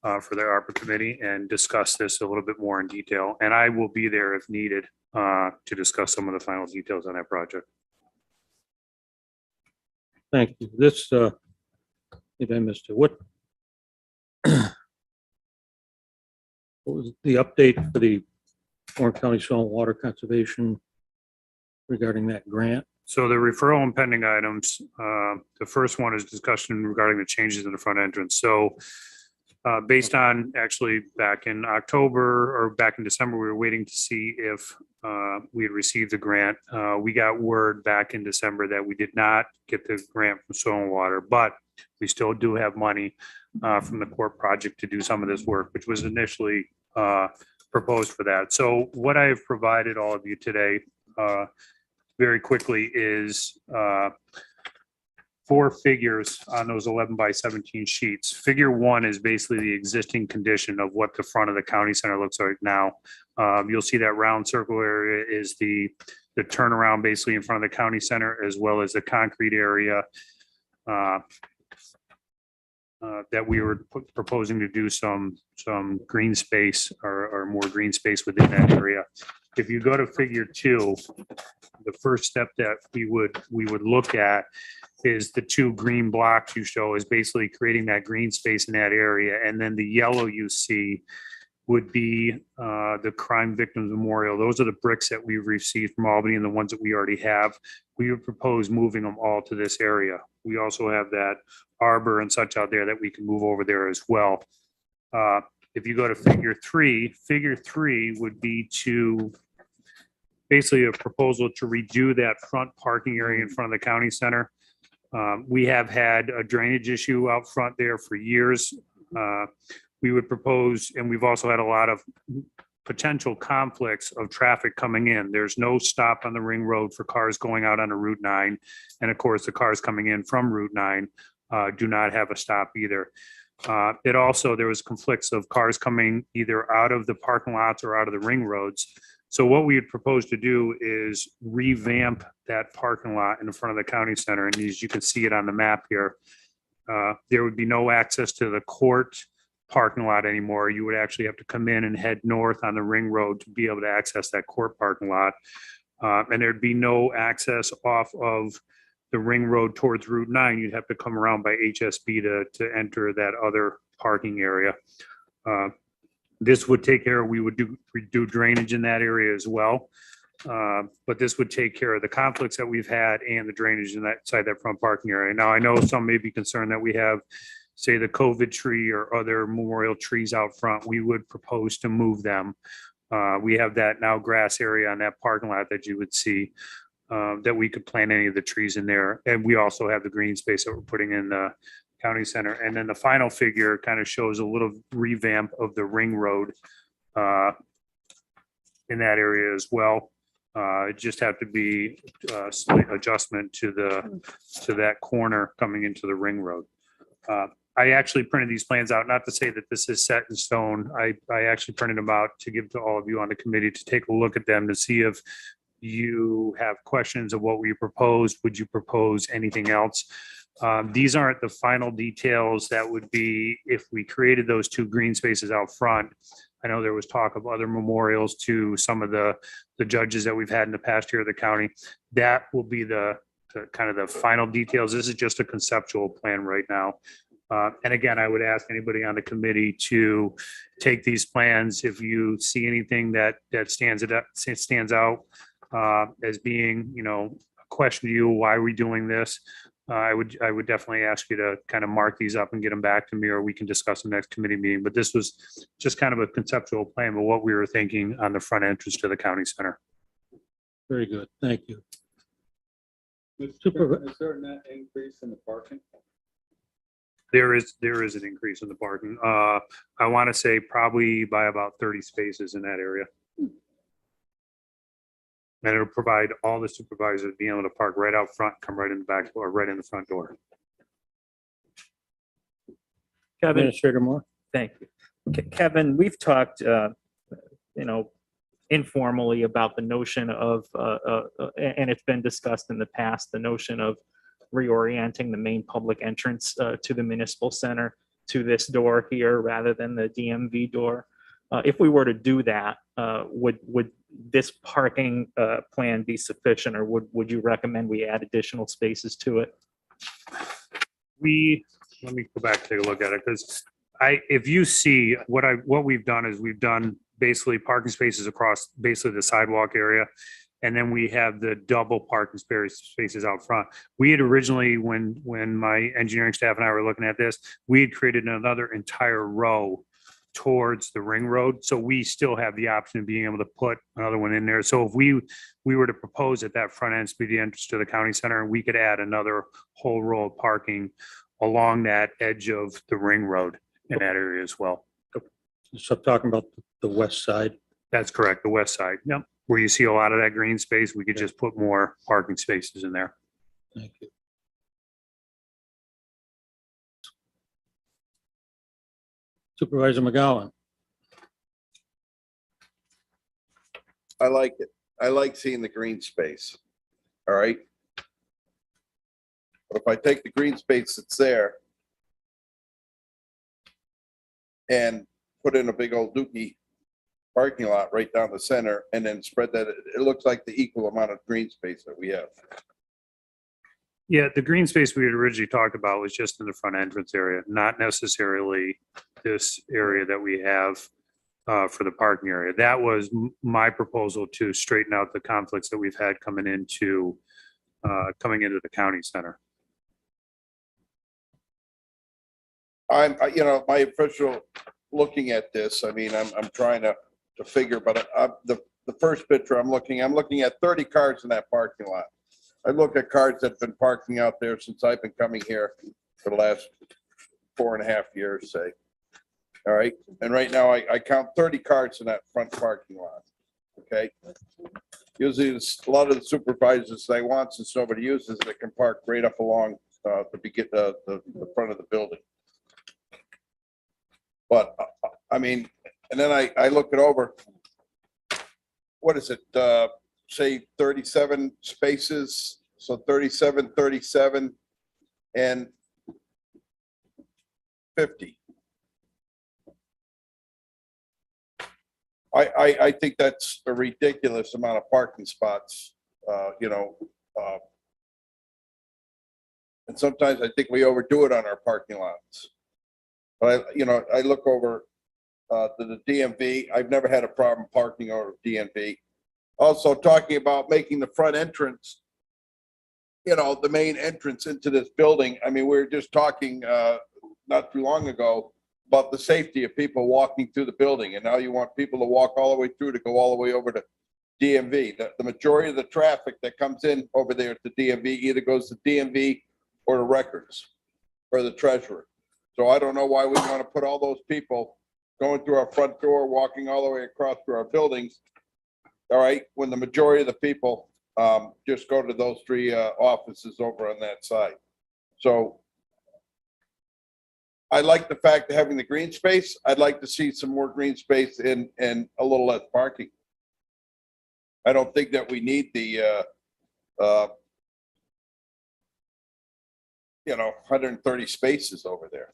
for their ARPA committee and discuss this a little bit more in detail. And I will be there if needed to discuss some of the final details on that project. Thank you. This, if I missed it, what was the update for the Warren County Soil and Water Conservation regarding that grant? So the referral and pending items, the first one is discussion regarding the changes in the front entrance. So based on actually back in October or back in December, we were waiting to see if we had received the grant. We got word back in December that we did not get the grant from Soil and Water, but we still do have money from the court project to do some of this work, which was initially proposed for that. So what I've provided all of you today very quickly is 4 figures on those 11 by 17 sheets. Figure 1 is basically the existing condition of what the front of the county center looks like now. You'll see that round circle area is the turnaround basically in front of the county center, as well as the concrete area that we were proposing to do some green space or more green space within that area. If you go to figure 2, the first step that we would look at is the 2 green blocks you show is basically creating that green space in that area. And then the yellow you see would be the Crime Victims Memorial. Those are the bricks that we've received from Albany and the ones that we already have. We would propose moving them all to this area. We also have that arbor and such out there that we can move over there as well. If you go to figure 3 would be to basically a proposal to redo that front parking area in front of the county center. We have had a drainage issue out front there for years. We would propose, and we've also had a lot of potential conflicts of traffic coming in. There's no stop on the ring road for cars going out onto Route 9. And of course, the cars coming in from Route 9 do not have a stop either. There was conflicts of cars coming either out of the parking lots or out of the ring roads. So what we had proposed to do is revamp that parking lot in the front of the county center. And as you can see it on the map here, there would be no access to the court parking lot anymore. You would actually have to come in and head north on the ring road to be able to access that court parking lot. And there'd be no access off of the ring road towards Route 9. You'd have to come around by HSB to enter that other parking area. This would take care, we would do drainage in that area as well. But this would take care of the conflicts that we've had and the drainage in that front parking area. Now, I know some may be concerned that we have, say, the COVID tree or other memorial trees out front. We would propose to move them. We have that now grass area on that parking lot that you would see, that we could plant any of the trees in there. And we also have the green space that we're putting in the county center. And then the final figure kind of shows a little revamp of the ring road in that area as well. It just have to be a slight adjustment to that corner coming into the ring road. I actually printed these plans out, not to say that this is set in stone. I actually printed them out to give to all of you on the committee to take a look at them to see if you have questions of what we proposed. Would you propose anything else? These aren't the final details that would be if we created those two green spaces out front. I know there was talk of other memorials to some of the judges that we've had in the past here at the county. That will be the kind of the final details. This is just a conceptual plan right now. And again, I would ask anybody on the committee to take these plans. If you see anything that stands out as being, a question to you, why are we doing this? I would definitely ask you to kind of mark these up and get them back to me, or we can discuss the next committee meeting. But this was just kind of a conceptual plan of what we were thinking on the front entrance to the county center. Very good. Thank you. Is there a net increase in the parking? There is an increase in the parking. I want to say probably by about 30 spaces in that area. And it'll provide all the supervisors being able to park right out front, come right in the back door, right in the front door. Kevin, Administrator Moore? thank you. Kevin, we've talked, informally about the notion of, and it's been discussed in the past, the notion of reorienting the main public entrance to the municipal center to this door here rather than the DMV door. If we were to do that, would this parking plan be sufficient, or would you recommend we add additional spaces to it? Let me go back and take a look at it, because if you see what we've done is we've done basically parking spaces across basically the sidewalk area. And then we have the double parking spaces out front. We had originally, when my engineering staff and I were looking at this, we had created another entire row towards the ring road. So we still have the option of being able to put another one in there. So if we were to propose that front end be the entrance to the county center, we could add another whole row of parking along that edge of the ring road in that area as well. So talking about the west side. That's correct, the west side. Yep. Where you see a lot of that green space, we could just put more parking spaces in there. Thank you. Supervisor McGowan? I like it. I like seeing the green space. All right. But if I take the green space that's there and put in a big old dookie parking lot right down the center and then spread that, it looks like the equal amount of green space that we have. Yeah, the green space we had originally talked about was just in the front entrance area, not necessarily this area that we have for the parking area. That was my proposal to straighten out the conflicts that we've had coming into the county center. My official looking at this, I mean, I'm trying to figure, but the first picture I'm looking at 30 cars in that parking lot. I look at cars that have been parking out there since I've been coming here for the last 4.5 years, say. All right. And right now I count 30 cars in that front parking lot. Okay. Usually a lot of the supervisors they want, since nobody uses it, can park right up along the front of the building. But I mean, and then I look it over. What is it? Say 37 spaces. So 37, 37, and 50. I think that's a ridiculous amount of parking spots, and sometimes I think we overdo it on our parking lots. But I look over to the DMV. I've never had a problem parking over DMV. Also talking about making the front entrance, the main entrance into this building. I mean, we were just talking not too long ago about the safety of people walking through the building. And now you want people to walk all the way through to go all the way over to DMV. The majority of the traffic that comes in over there to DMV either goes to DMV or to records or the treasurer. So I don't know why we want to put all those people going through our front door, walking all the way across through our buildings. All right, when the majority of the people just go to those three offices over on that side. So I like the fact of having the green space. I'd like to see some more green space and a little less parking. I don't think that we need the 130 spaces over there.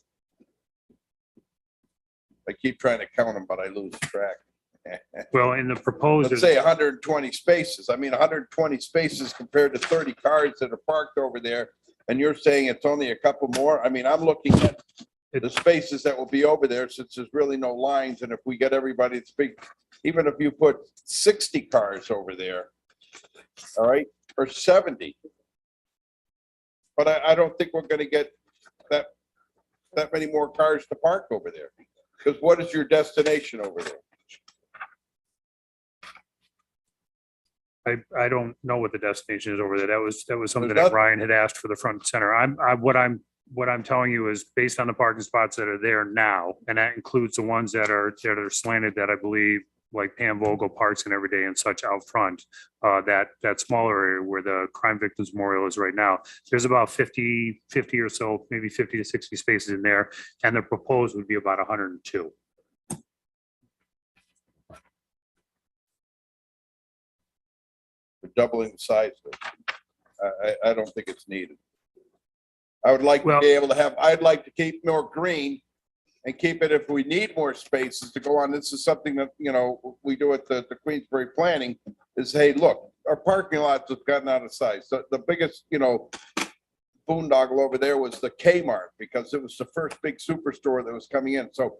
I keep trying to count them, but I lose track. Well, in the proposed, Let's say 120 spaces. I mean, 120 spaces compared to 30 cars that are parked over there. And you're saying it's only a couple more? I mean, I'm looking at the spaces that will be over there since there's really no lines. And if we get everybody to speak, even if you put 60 cars over there, all right, or 70. But I don't think we're going to get that many more cars to park over there. Because what is your destination over there? I don't know what the destination is over there. That was something There's that nothing. Ryan had asked for the front center. What I'm telling you is based on the parking spots that are there now, and that includes the ones that are slanted that I believe like Pam Vogel parks in every day and such out front, that smaller area where the Crime Victims Memorial is right now. There's about 50 or so, maybe 50 to 60 spaces in there, and the proposed would be about 102. We're doubling the size of it. I don't think it's needed. I would like to Well- be able to have, I'd like to keep more green and keep it if we need more spaces to go on. This is something that, we do at the Queensbury planning is, hey, look, our parking lots have gotten out of size. The biggest, boondoggle over there was the Kmart because it was the first big superstore that was coming in. So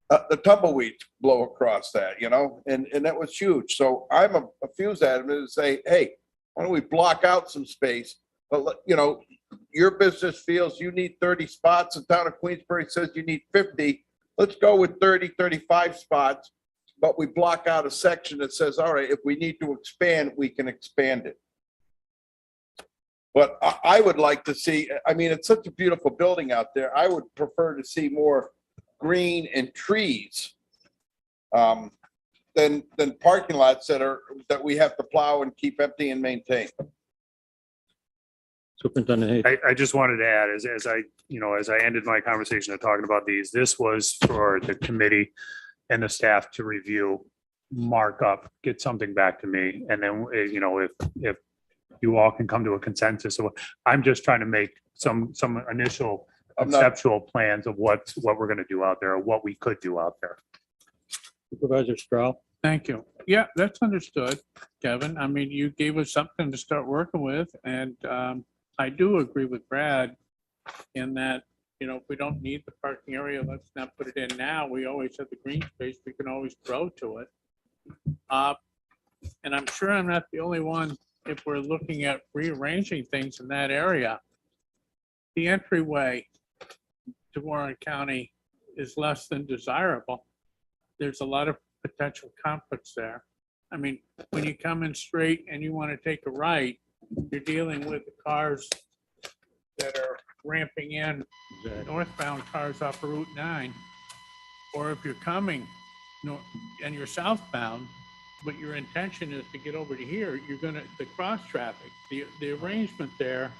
the tumbleweeds blow across that, and that was huge. So I'm a fuse at it and say, hey, why don't we block out some space? But, your business feels you need 30 spots. The town of Queensbury says you need 50. Let's go with 30, 35 spots. But we block out a section that says, all right, if we need to expand, we can expand it. But I would like to see, I mean, it's such a beautiful building out there. I would prefer to see more green and trees than parking lots that we have to plow and keep empty and maintain. Superintendent Hayes. I just wanted to add, as I ended my conversation of talking about these, this was for the committee and the staff to review, mark up, get something back to me. And then, if you all can come to a consensus. So I'm just trying to make some initial conceptual plans of what we're going to do out there, or what we could do out there. Supervisor Strahl. Thank you. Yeah, that's understood, Kevin. I mean, you gave us something to start working with, and I do agree with Brad in that, if we don't need the parking area, let's not put it in now. We always have the green space. We can always grow to it. And I'm sure I'm not the only one if we're looking at rearranging things in that area. The entryway to Warren County is less than desirable. There's a lot of potential conflicts there. I mean, when you come in straight and you want to take a right, you're dealing with the cars that are ramping in, northbound cars off of Route 9. Or if you're coming and you're southbound, but your intention is to get over to here, you're gonna, the cross traffic, the arrangement there.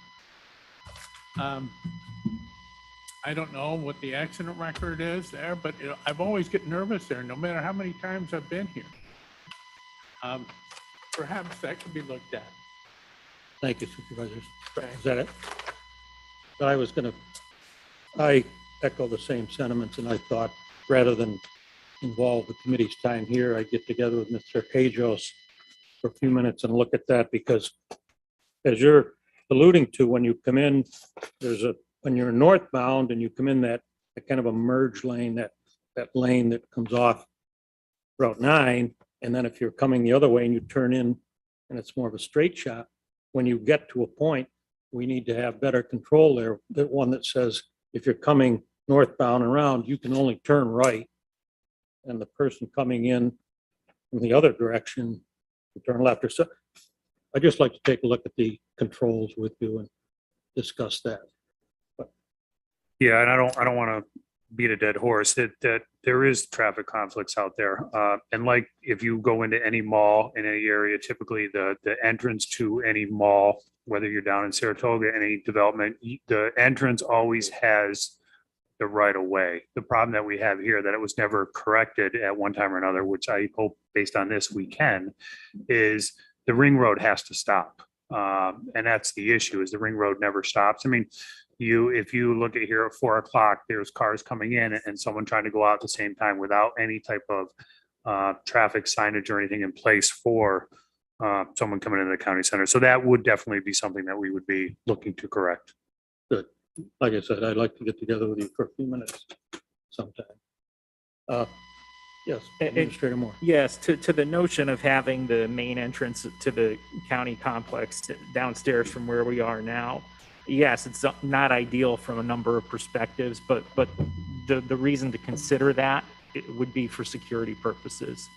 I don't know what the accident record is there, but I've always get nervous there, no matter how many times I've been here. Perhaps that could be looked at. Thank you, supervisors. Is that it? But I echo the same sentiments, and I thought rather than involve the committee's time here, I'd get together with Mr. Hajos for a few minutes and look at that, because as you're alluding to, when you come in, when you're northbound and you come in that a kind of a merge lane, that lane that comes off Route 9. And then if you're coming the other way and you turn in and it's more of a straight shot, when you get to a point, we need to have better control there. The one that says, if you're coming northbound around, you can only turn right. And the person coming in from the other direction, can turn left or so. I'd just like to take a look at the controls with you and discuss that. Yeah, and I don't want to beat a dead horse, that there is traffic conflicts out there. And like, if you go into any mall in any area, typically the entrance to any mall, whether you're down in Saratoga, any development, the entrance always has the right of way. The problem that we have here, that it was never corrected at one time or another, which I hope based on this we can, is the ring road has to stop. And that's the issue, is the ring road never stops. I mean, if you look at here at 4 o'clock, there's cars coming in and someone trying to go out at the same time without any type of traffic signage or anything in place for someone coming into the county center. So that would definitely be something that we would be looking to correct. Good. Like I said, I'd like to get together with you for a few minutes sometime. Yes, Administrator Moore. Yes, to the notion of having the main entrance to the county complex downstairs from where we are now. Yes, it's not ideal from a number of perspectives, but the reason to consider that it would be for security purposes.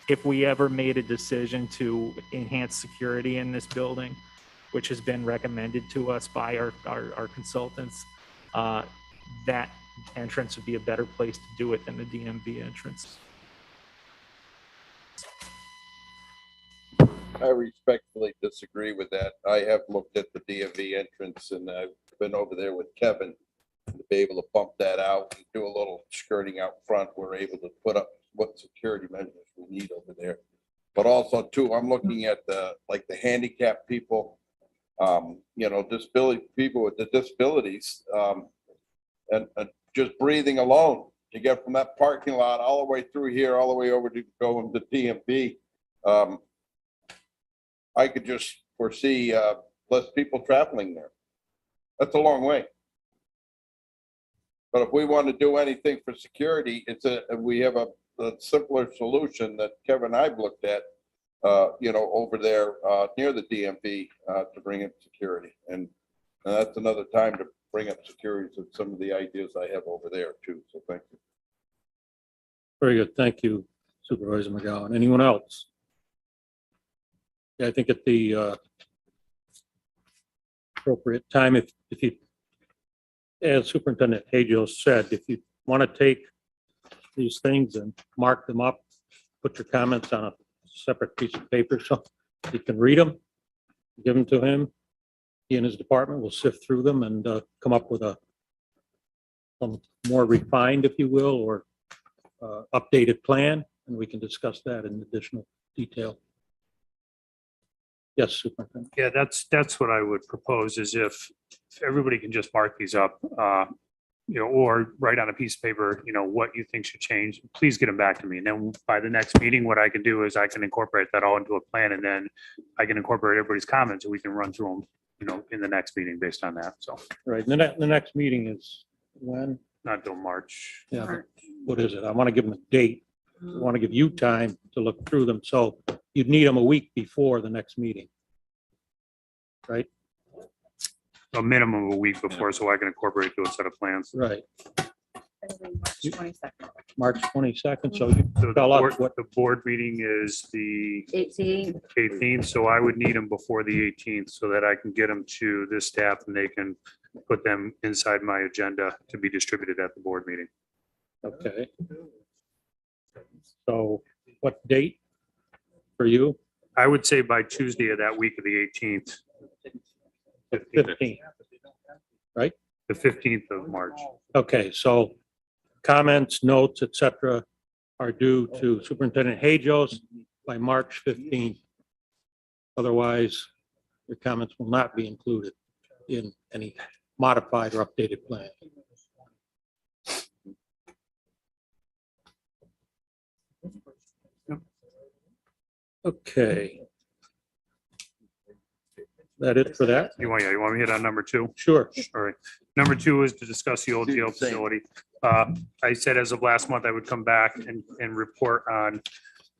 If we ever made a decision to enhance security in this building, which has been recommended to us by our consultants, that entrance would be a better place to do it than the DMV entrance. I respectfully disagree with that. I have looked at the DMV entrance and I've been over there with Kevin to be able to bump that out and do a little skirting out front. We're able to put up what security measures we need over there. But also too, I'm looking at the handicapped people, disability people with the disabilities, and just breathing alone to get from that parking lot all the way through here, all the way over to going to DMV. I could just foresee less people traveling there. That's a long way. But if we want to do anything for security, we have a simpler solution that Kevin and I've looked at, over there near the DMV to bring in security. And that's another time to bring up security to some of the ideas I have over there too. So thank you. Very good. Thank you, Supervisor McGowan. Anyone else? I think at the appropriate time, if you, as Superintendent Hajo said, if you want to take these things and mark them up, put your comments on a separate piece of paper so you can read them, give them to him. He and his department will sift through them and come up with a more refined, if you will, or updated plan, and we can discuss that in additional detail. Yes, Superintendent. Yeah, that's what I would propose, is if everybody can just mark these up, or write on a piece of paper, what you think should change, please get them back to me. And then by the next meeting, what I can do is I can incorporate that all into a plan, and then I can incorporate everybody's comments and we can run through them, in the next meeting based on that. So. Right. The next meeting is when? Not until March. Yeah. But what is it? I want to give them a date. I want to give you time to look through them. So you'd need them a week before the next meeting. Right? A minimum of a week before, so I can incorporate to a set of plans. Right. March 22nd. March 22nd. So you So tell us what the board meeting is the 18th, so I would need them before the 18th so that I can get them to this staff and they can put them inside my agenda to be distributed at the board meeting. Okay. So what date for you? I would say by Tuesday of that week of the 18th. 15th, right? The 15th of March. Okay, so comments, notes, etc., are due to Superintendent Hajos by March 15th. Otherwise, your comments will not be included in any modified or updated plan. Okay. That it for that? You want me to hit on number 2? Sure. All right. Number 2 is to discuss the old jail Same. facility. I said as of last month, I would come back and report on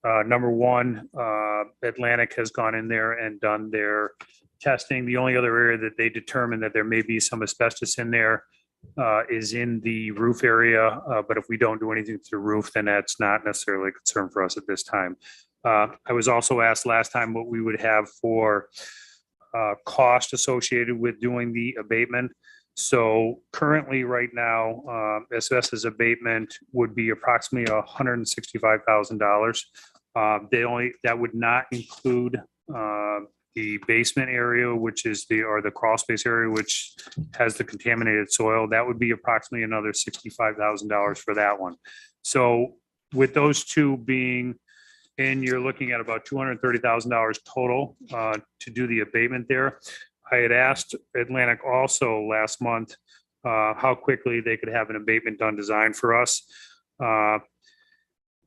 number 1. Atlantic has gone in there and done their testing. The only other area that they determined that there may be some asbestos in there is in the roof area. But if we don't do anything to the roof, then that's not necessarily a concern for us at this time. I was also asked last time what we would have for cost associated with doing the abatement. So currently, right now, asbestos abatement would be approximately $165,000. That would not include the basement area, which is the crawl space area, which has the contaminated soil. That would be approximately another $65,000 for that one. So with those two being, and you're looking at about $230,000 total to do the abatement there. I had asked Atlantic also last month how quickly they could have an abatement done design for us.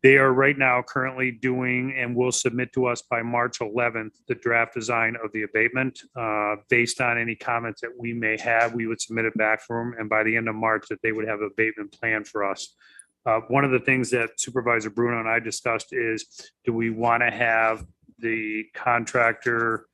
They are right now currently doing and will submit to us by March 11th the draft design of the abatement. Based on any comments that we may have, we would submit it back for them, and by the end of March that they would have an abatement plan for us. One of the things that Supervisor Bruno and I discussed is, do we want to have the contractor,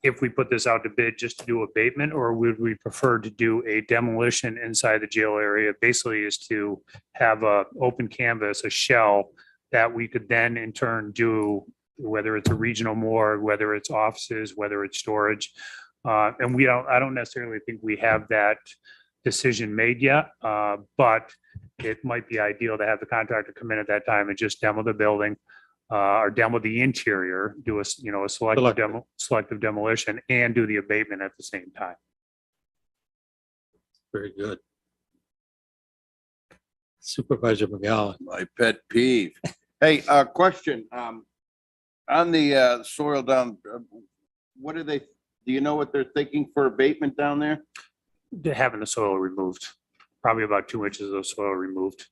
if we put this out to bid, just to do abatement, or would we prefer to do a demolition inside the jail area? Basically is to have a open canvas, a shell that we could then in turn do, whether it's a regional morgue, whether it's offices, whether it's storage. And I don't necessarily think we have that decision made yet, but it might be ideal to have the contractor come in at that time and just demo the building. Or demo the interior, do a selective demolition, and do the abatement at the same time. Very good. Supervisor McGowan. My pet peeve. Hey, question, on the soil down, what do you know what they're thinking for abatement down there? They're having the soil removed, probably about 2 inches of soil removed.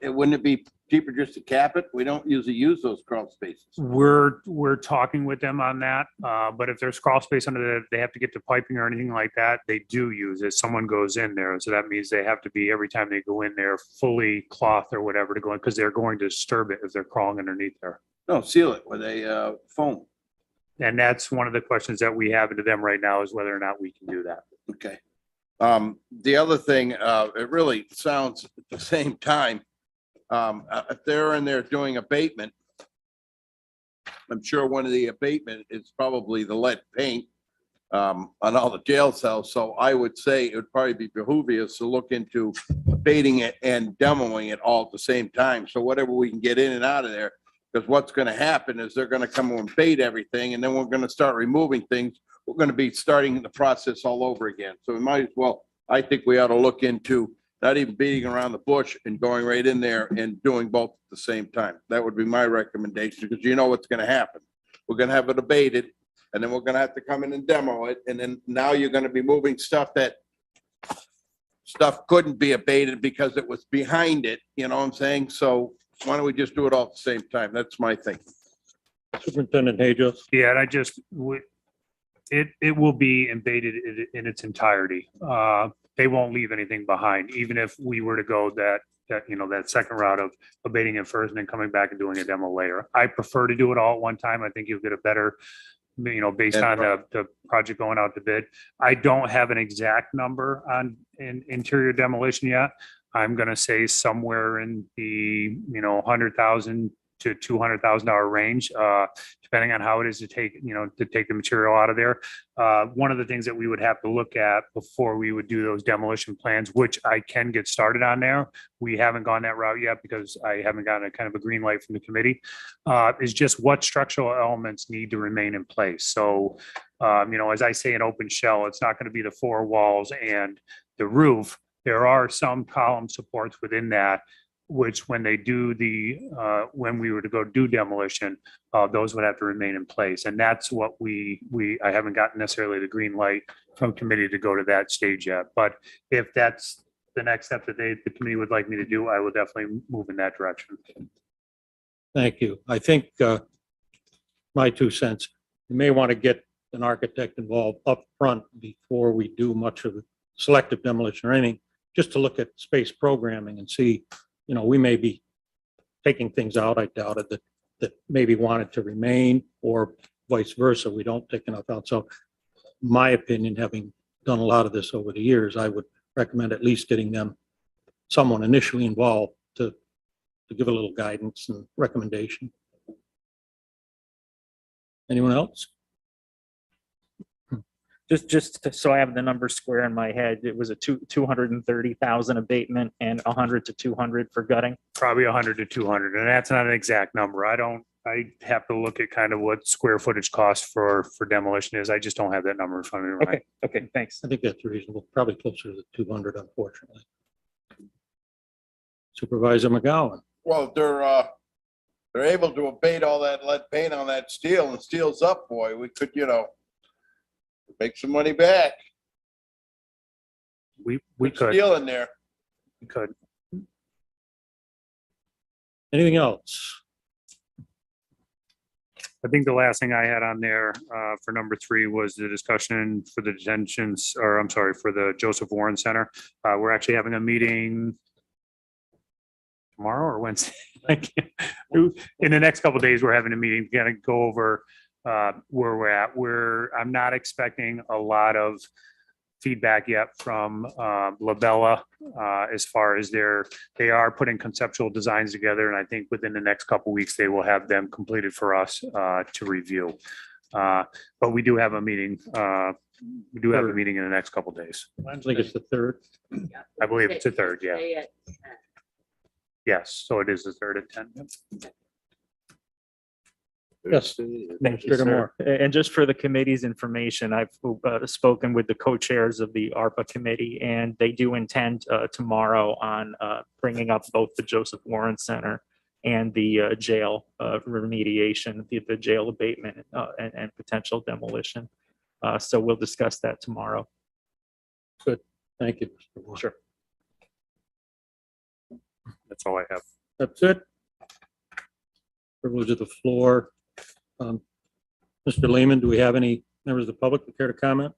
Wouldn't it be cheaper just to cap it? We don't usually use those crawl spaces. We're talking with them on that, but if there's crawl space under there, they have to get to piping or anything like that, they do use it. Someone goes in there, so that means they have to be, every time they go in there, fully cloth or whatever to go in, because they're going to disturb it if they're crawling underneath there. No, seal it with a foam. And that's one of the questions that we have into them right now, is whether or not we can do that. Okay. The other thing, it really sounds at the same time, if they're in there doing abatement, I'm sure one of the abatement is probably the lead paint on all the jail cells. So I would say it would probably be behoovious to look into abating it and demoing it all at the same time. So whatever we can get in and out of there, because what's going to happen is they're going to come and abate everything, and then we're going to start removing things. We're going to be starting the process all over again. So we might as well, I think we ought to look into not even beating around the bush and going right in there and doing both at the same time. That would be my recommendation, because you know what's going to happen. We're going to have it abated, and then we're going to have to come in and demo it. And then now you're going to be moving stuff couldn't be abated because it was behind it. You know what I'm saying? So why don't we just do it all at the same time? That's my thinking. Superintendent Hajo. Yeah, and I just would, it will be abated in its entirety. They won't leave anything behind, even if we were to go that second route of abating it first and then coming back and doing a demo later. I prefer to do it all at one time. I think you'll get a better, based on the project going out to bid. I don't have an exact number on interior demolition yet. I'm going to say somewhere in the, $100,000 to $200,000 range, depending on how it is to take the material out of there. One of the things that we would have to look at before we would do those demolition plans, which I can get started on there, we haven't gone that route yet because I haven't gotten a kind of a green light from the committee, is just what structural elements need to remain in place. So, as I say, an open shell, it's not going to be the 4 walls and the roof. There are some column supports within that, which when they do when we were to go do demolition, those would have to remain in place. And that's what I haven't gotten necessarily the green light from committee to go to that stage yet. But if that's the next step that the committee would like me to do, I will definitely move in that direction. Thank you. I think my 2 cents, you may want to get an architect involved up front before we do much of the selective demolition or anything, just to look at space programming and see, we may be taking things out, I doubt it, that maybe wanted to remain, or vice versa, we don't take enough out. So my opinion, having done a lot of this over the years, I would recommend at least getting someone initially involved to give a little guidance and recommendation. Anyone else? So I have the number square in my head, it was a 230,000 abatement and 100 to 200 for gutting. Probably 100 to 200, and that's not an exact number. I have to look at kind of what square footage cost for demolition is. I just don't have that number in front of me. Right? Okay, thanks. I think that's reasonable, probably closer to the 200, unfortunately. Supervisor McGowan. Well, if they're able to abate all that lead paint on that steel and steel's up, boy, we could, make some money back. We Put could. steel in there. We could. Anything else? I think the last thing I had on there for number 3 was the discussion for the detentions, or I'm sorry, for the Joseph Warren Center. We're actually having a meeting tomorrow or Wednesday. In the next couple of days, we're having a meeting to kind of go over where we're at. I'm not expecting a lot of feedback yet from Labella as far as they are putting conceptual designs together, and I think within the next couple of weeks they will have them completed for us to review. But we do have a meeting. We do have a meeting in the next couple of days. I think it's the 3rd. I believe it's the 3rd. Yeah. Yes. So it is the 3rd at 10. Yep. Yes. Thank you, Mr. sir. And just for the committee's information, I've spoken with the co-chairs of the ARPA committee, and they do intend tomorrow on bringing up both the Joseph Warren Center and the jail remediation, the jail abatement and potential demolition. So we'll discuss that tomorrow. Good. Thank you. Mr. Warren. Sure. That's all I have. That's it. Privilege of the floor. Mr. Lehman, do we have any members of the public that care to comment?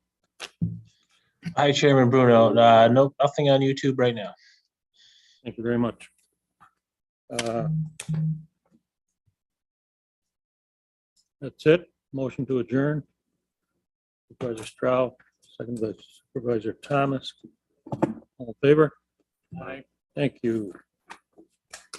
Hi, Chairman Bruno. No, nothing on YouTube right now. Thank you very much. That's it. Motion to adjourn. Supervisor Stroud, second by Supervisor Thomas. All in favor? Aye. Thank you.